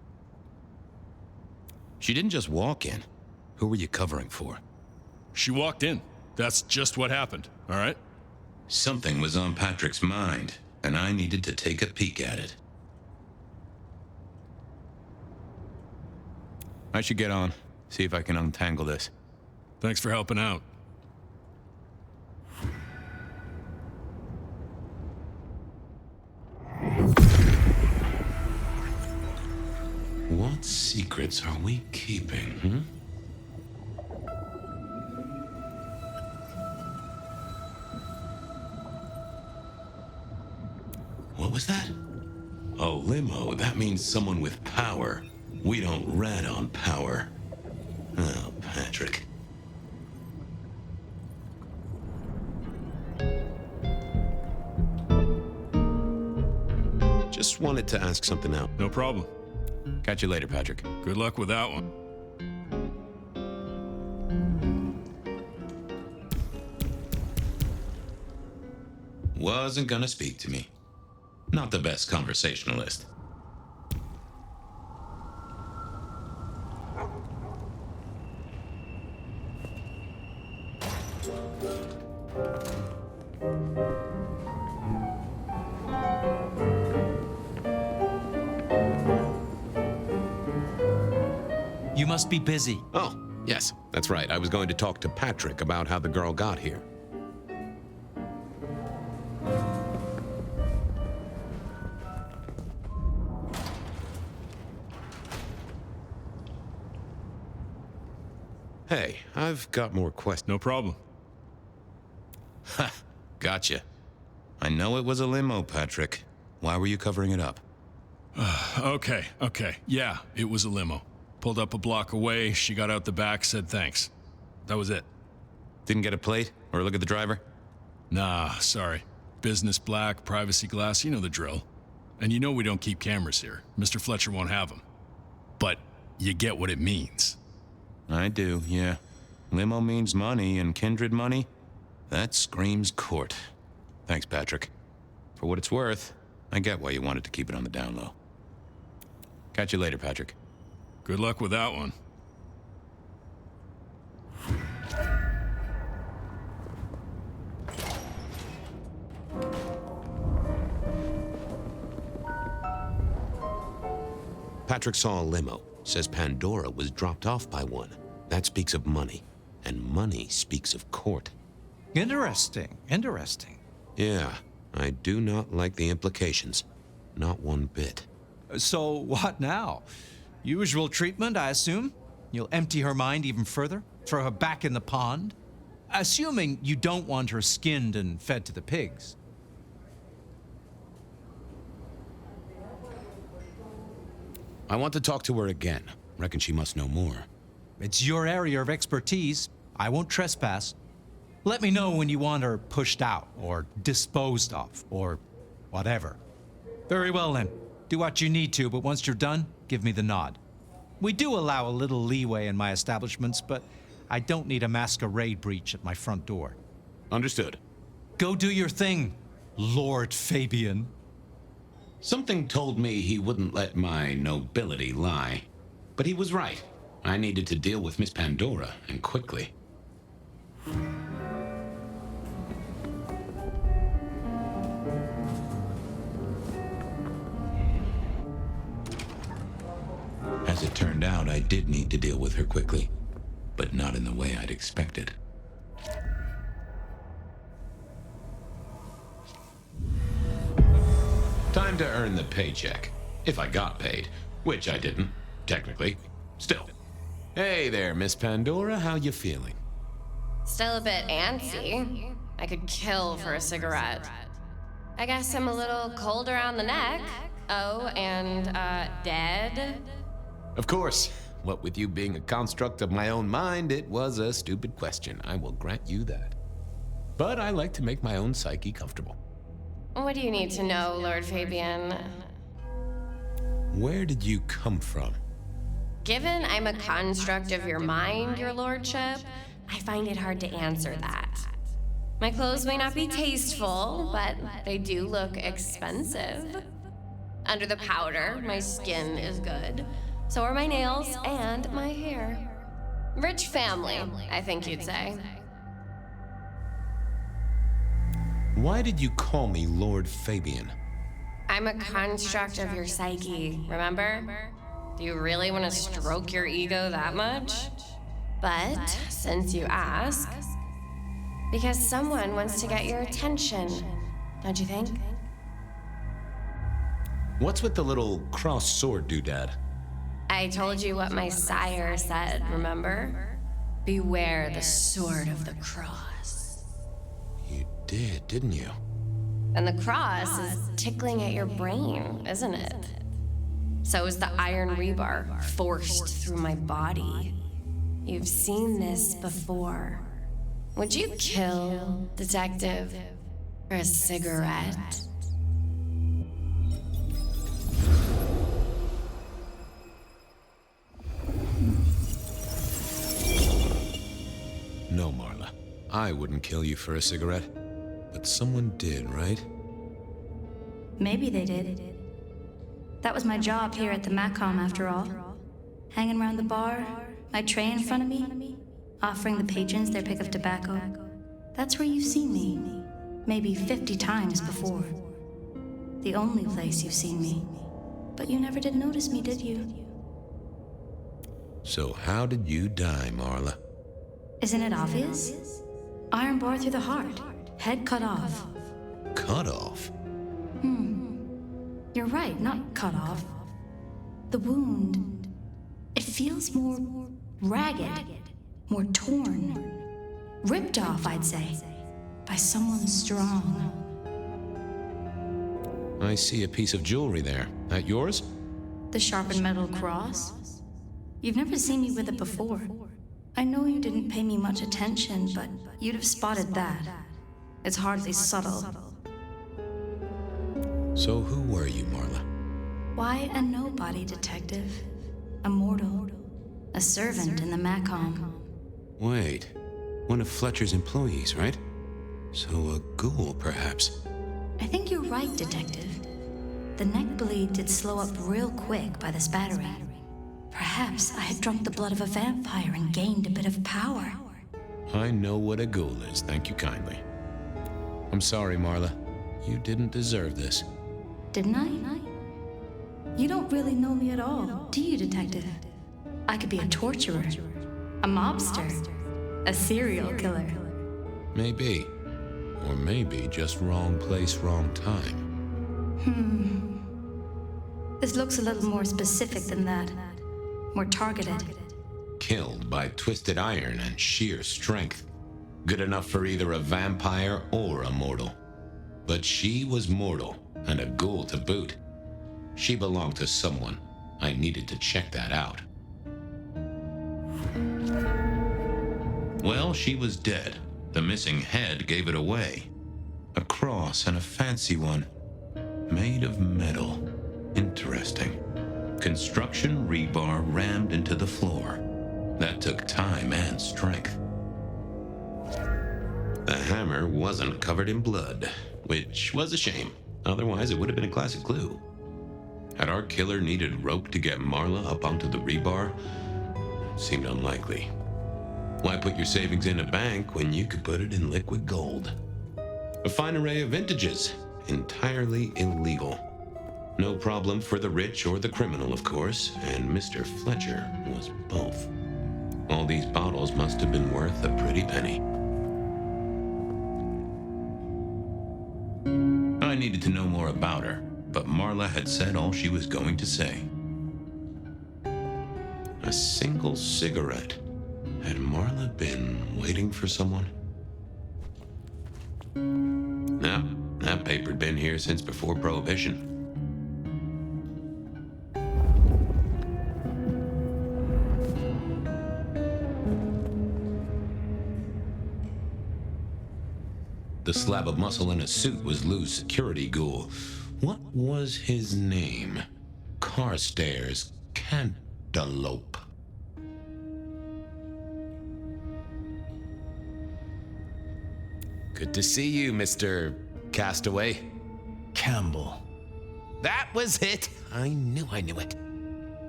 She didn't just walk in. Who were you covering for? She walked in. That's just what happened, all right? Something was on Patrick's mind, and I needed to take a peek at it. I should get on. See if I can untangle this. Thanks for helping out. What secrets are we keeping, What was that? A limo. That means someone with power. We don't rat on power. Oh, Patrick. Just wanted to ask something out. No problem. Catch you later, Patrick. Good luck with that one. Wasn't gonna speak to me. Not the best conversationalist. You must be busy. Oh, yes, that's right. I was going to talk to Patrick about how the girl got here. Hey, I've got more questions. No problem. Ha! Gotcha. I know it was a limo, Patrick. Why were you covering it up? Okay. Yeah, it was a limo. Pulled up a block away, she got out the back, said thanks. That was it. Didn't get a plate or look at the driver? Nah, sorry. Business black, privacy glass, you know the drill. And you know we don't keep cameras here. Mr. Fletcher won't have them. But you get what it means. I do, yeah. Limo means money, and kindred money? That screams court. Thanks, Patrick. For what it's worth, I get why you wanted to keep it on the down low. Catch you later, Patrick. Good luck with that one. Patrick saw a limo. Says Pandora was dropped off by one. That speaks of money. And money speaks of court. Interesting. Yeah, I do not like the implications. Not one bit. So what now? Usual treatment, I assume? You'll empty her mind even further? Throw her back in the pond? Assuming you don't want her skinned and fed to the pigs. I want to talk to her again. Reckon she must know more. It's your area of expertise. I won't trespass. Let me know when you want her pushed out, or disposed of, or whatever. Very well then. Do what you need to, but once you're done, give me the nod. We do allow a little leeway in my establishments, but I don't need a masquerade breach at my front door. Understood. Go do your thing, Lord Fabien. Something told me he wouldn't let my nobility lie. But he was right. I needed to deal with Miss Pandora, and quickly. As it turned out, I did need to deal with her quickly, but not in the way I'd expected. Time to earn the paycheck. If I got paid, which I didn't, technically. Still. Hey there, Miss Pandora, how you feeling? Still a bit antsy. I could kill for a cigarette. I guess I'm a little cold around the neck. Oh, and, dead? Of course. What with you being a construct of my own mind, it was a stupid question. I will grant you that. But I like to make my own psyche comfortable. What do you need to know, Lord Fabien? Where did you come from? Given I'm a construct of your mind, your lordship, I find it hard to answer that. My clothes may not be tasteful, but they do look expensive. Under the powder, my skin is good. So are my nails and my hair. Rich family, I think you'd say. Why did you call me Lord Fabien? I'm a construct of your psyche, remember? Do you really want to stroke your ego that much? But, since you ask, because someone wants to get your attention, don't you think? What's with the little cross sword doodad? I told you what my sire said, remember? Beware the sword of the cross. You did, didn't you? And the cross is tickling at your brain, isn't it? So is the iron rebar forced through my body. You've seen this before. Would you kill, detective, for a cigarette? No, Marla. I wouldn't kill you for a cigarette. But someone did, right? Maybe they did. That was my job here at the Macom, after all. Hanging around the bar, my tray in front of me, offering the patrons their pick of tobacco. That's where you've seen me. Maybe 50 times before. The only place you've seen me. But you never did notice me, did you? So how did you die, Marla? Isn't it obvious? Iron bar through the heart. Head cut off. Cut off? You're right, not cut off. The wound, it feels more ragged, more torn. Ripped off, I'd say, by someone strong. I see a piece of jewelry there. That yours? The sharpened metal cross? You've never seen me with it before. I know you didn't pay me much attention, but you'd have spotted that. It's hardly subtle. So who were you, Marla? Why a nobody, detective? A mortal. A servant in the Macom. Wait. One of Fletcher's employees, right? So a ghoul, perhaps? I think you're right, detective. The neck bleed did slow up real quick by the spattering. Perhaps I had drunk the blood of a vampire and gained a bit of power. I know what a ghoul is, thank you kindly. I'm sorry, Marla. You didn't deserve this. Didn't I? You don't really know me at all, do you, detective? I could be a torturer, a mobster, a serial killer. Maybe. Or maybe just wrong place, wrong time. This looks a little more specific than that. More targeted. Killed by twisted iron and sheer strength. Good enough for either a vampire or a mortal. But she was mortal, and a ghoul to boot. She belonged to someone. I needed to check that out. Well, she was dead. The missing head gave it away. A cross, and a fancy one. Made of metal. Interesting. Construction rebar rammed into the floor. That took time and strength. The hammer wasn't covered in blood, which was a shame. Otherwise, it would have been a classic clue. Had our killer needed rope to get Marla up onto the rebar? Seemed unlikely. Why put your savings in a bank when you could put it in liquid gold? A fine array of vintages, entirely illegal. No problem for the rich or the criminal, of course, and Mr. Fletcher was both. All these bottles must have been worth a pretty penny. I needed to know more about her. but Marla had said all she was going to say. A single cigarette. Had Marla been waiting for someone? No, that paper'd been here since before Prohibition. The slab of muscle in his suit was Lou's security ghoul. What was his name? Carstairs Cantaloupe. Good to see you, Mr. Castaway. Campbell. That was it. I knew it.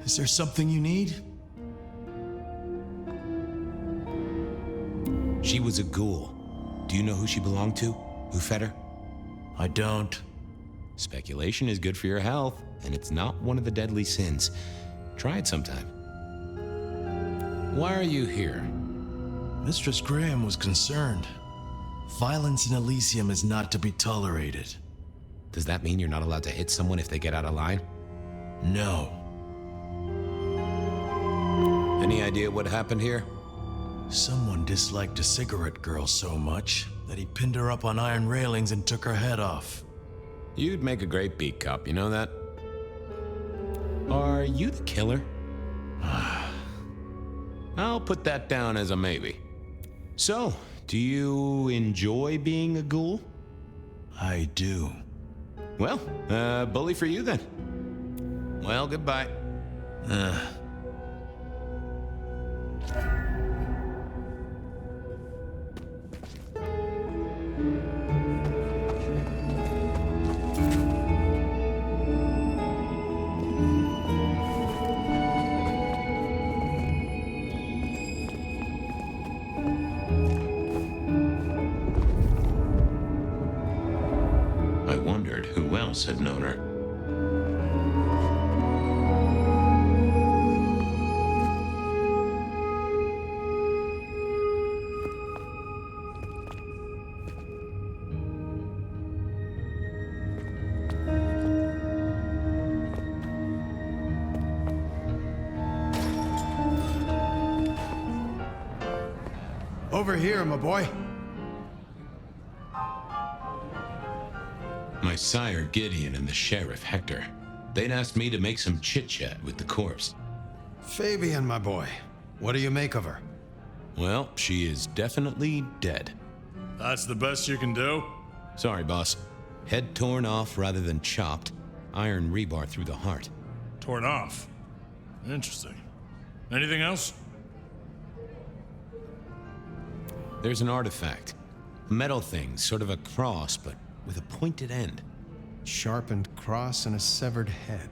Is there something you need? She was a ghoul. Do you know who she belonged to? Who fed her? I don't. Speculation is good for your health, and it's not one of the deadly sins. Try it sometime. Why are you here? Mistress Graham was concerned. Violence in Elysium is not to be tolerated. Does that mean you're not allowed to hit someone if they get out of line? No. Any idea what happened here? Someone disliked a cigarette girl so much that he pinned her up on iron railings and took her head off. You'd make a great beat cop, you know that? Are you the killer? I'll put that down as a maybe. So, do you enjoy being a ghoul? I do. Well, bully for you then. Well, goodbye. I wondered who else had known her. Over here, my boy. My sire Gideon and the sheriff Hector. They'd asked me to make some chit-chat with the corpse. Fabien, my boy. What do you make of her? Well, she is definitely dead. That's the best you can do? Sorry, boss. Head torn off rather than chopped. Iron rebar through the heart. Torn off. Interesting. Anything else? There's an artifact. A metal thing, sort of a cross, but with a pointed end. Sharpened cross and a severed head.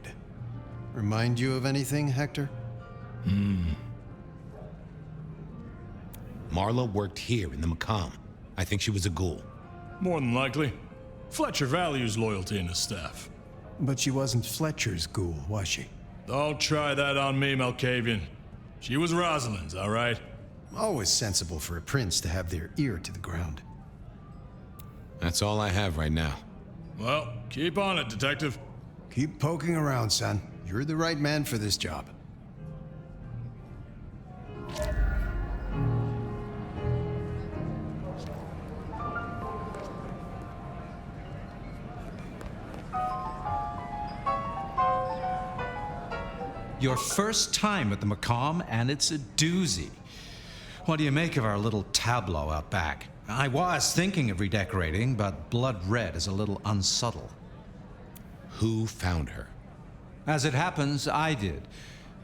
Remind you of anything, Hector? Marla worked here in the Macomb. I think she was a ghoul. More than likely. Fletcher values loyalty in his staff. But she wasn't Fletcher's ghoul, was she? Don't try that on me, Malkavian. She was Rosalind's, all right? Always sensible for a prince to have their ear to the ground. That's all I have right now. Well, keep on it, Detective. Keep poking around, son. You're the right man for this job. Your first time at the Macomb, and it's a doozy. What do you make of our little tableau out back? I was thinking of redecorating, but blood red is a little unsubtle. Who found her? As it happens, I did.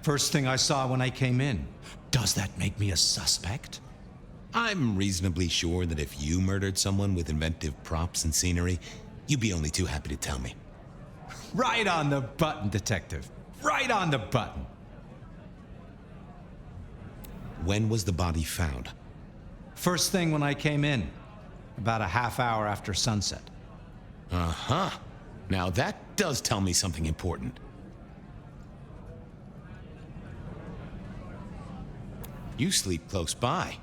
First thing I saw when I came in. Does that make me a suspect? I'm reasonably sure that if you murdered someone with inventive props and scenery, you'd be only too happy to tell me. Right on the button, Detective. Right on the button. When was the body found? First thing when I came in. About a half hour after sunset. Uh-huh. Now that does tell me something important. You sleep close by.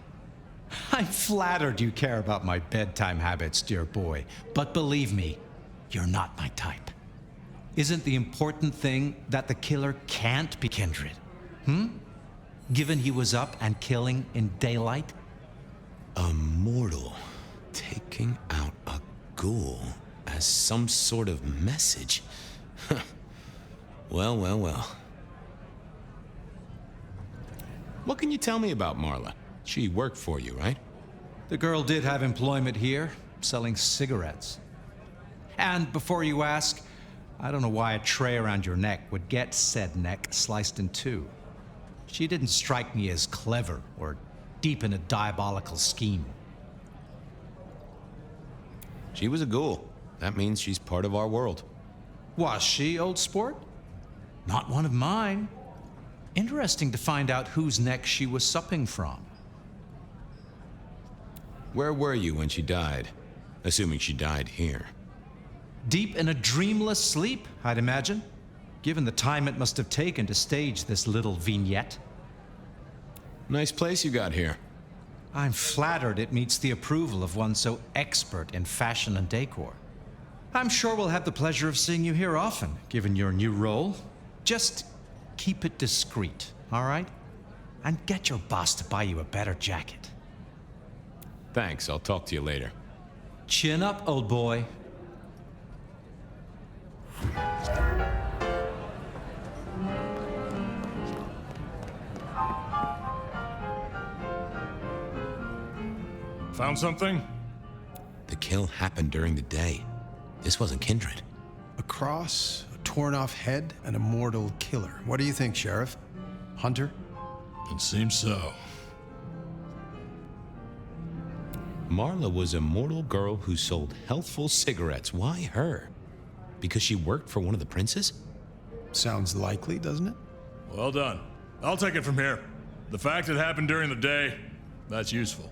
I'm flattered you care about my bedtime habits, dear boy. But believe me, you're not my type. Isn't the important thing that the killer can't be Kindred? Given he was up and killing in daylight? A mortal taking out a ghoul as some sort of message. Well, well, well. What can you tell me about Marla? She worked for you, right? The girl did have employment here, selling cigarettes. And before you ask, I don't know why a tray around your neck would get said neck sliced in two. She didn't strike me as clever or deep in a diabolical scheme. She was a ghoul. That means she's part of our world. Was she, old sport? Not one of mine. Interesting to find out whose neck she was supping from. Where were you when she died? Assuming she died here. Deep in a dreamless sleep, I'd imagine, given the time it must have taken to stage this little vignette. Nice place you got here. I'm flattered it meets the approval of one so expert in fashion and decor. I'm sure we'll have the pleasure of seeing you here often, given your new role. Just keep it discreet, all right? And get your boss to buy you a better jacket. Thanks, I'll talk to you later. Chin up, old boy. Found something? The kill happened during the day. This wasn't Kindred. A cross, a torn-off head, and a mortal killer. What do you think, Sheriff? Hunter? It seems so. Marla was a mortal girl who sold healthful cigarettes. Why her? Because she worked for one of the princes? Sounds likely, doesn't it? Well done. I'll take it from here. The fact it happened during the day, that's useful.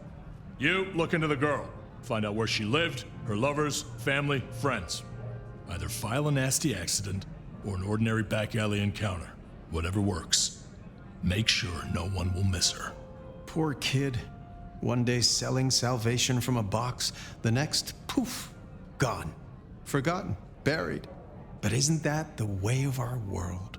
You look into the girl. Find out where she lived, her lovers, family, friends. Either file a nasty accident or an ordinary back alley encounter. Whatever works. Make sure no one will miss her. Poor kid. One day selling salvation from a box, the next, poof, gone. Forgotten, buried. But isn't that the way of our world?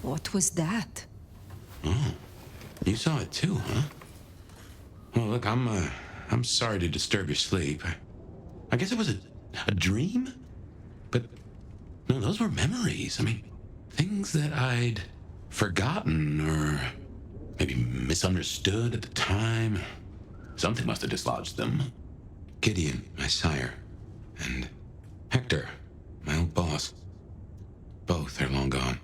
What was that? Oh, you saw it too, huh? Well, look, I'm sorry to disturb your sleep. I guess it was a dream? But, no, those were memories. I mean, things that I'd forgotten or maybe misunderstood at the time. Something must have dislodged them. Gideon, my sire, and Hector, my old boss. Both are long gone.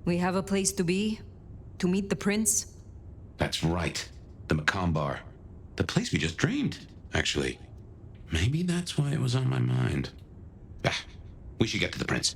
We have a place to be? To meet the prince? That's right. The Macomb. The place we just dreamed, actually. Maybe that's why it was on my mind. Ah, we should get to the prince.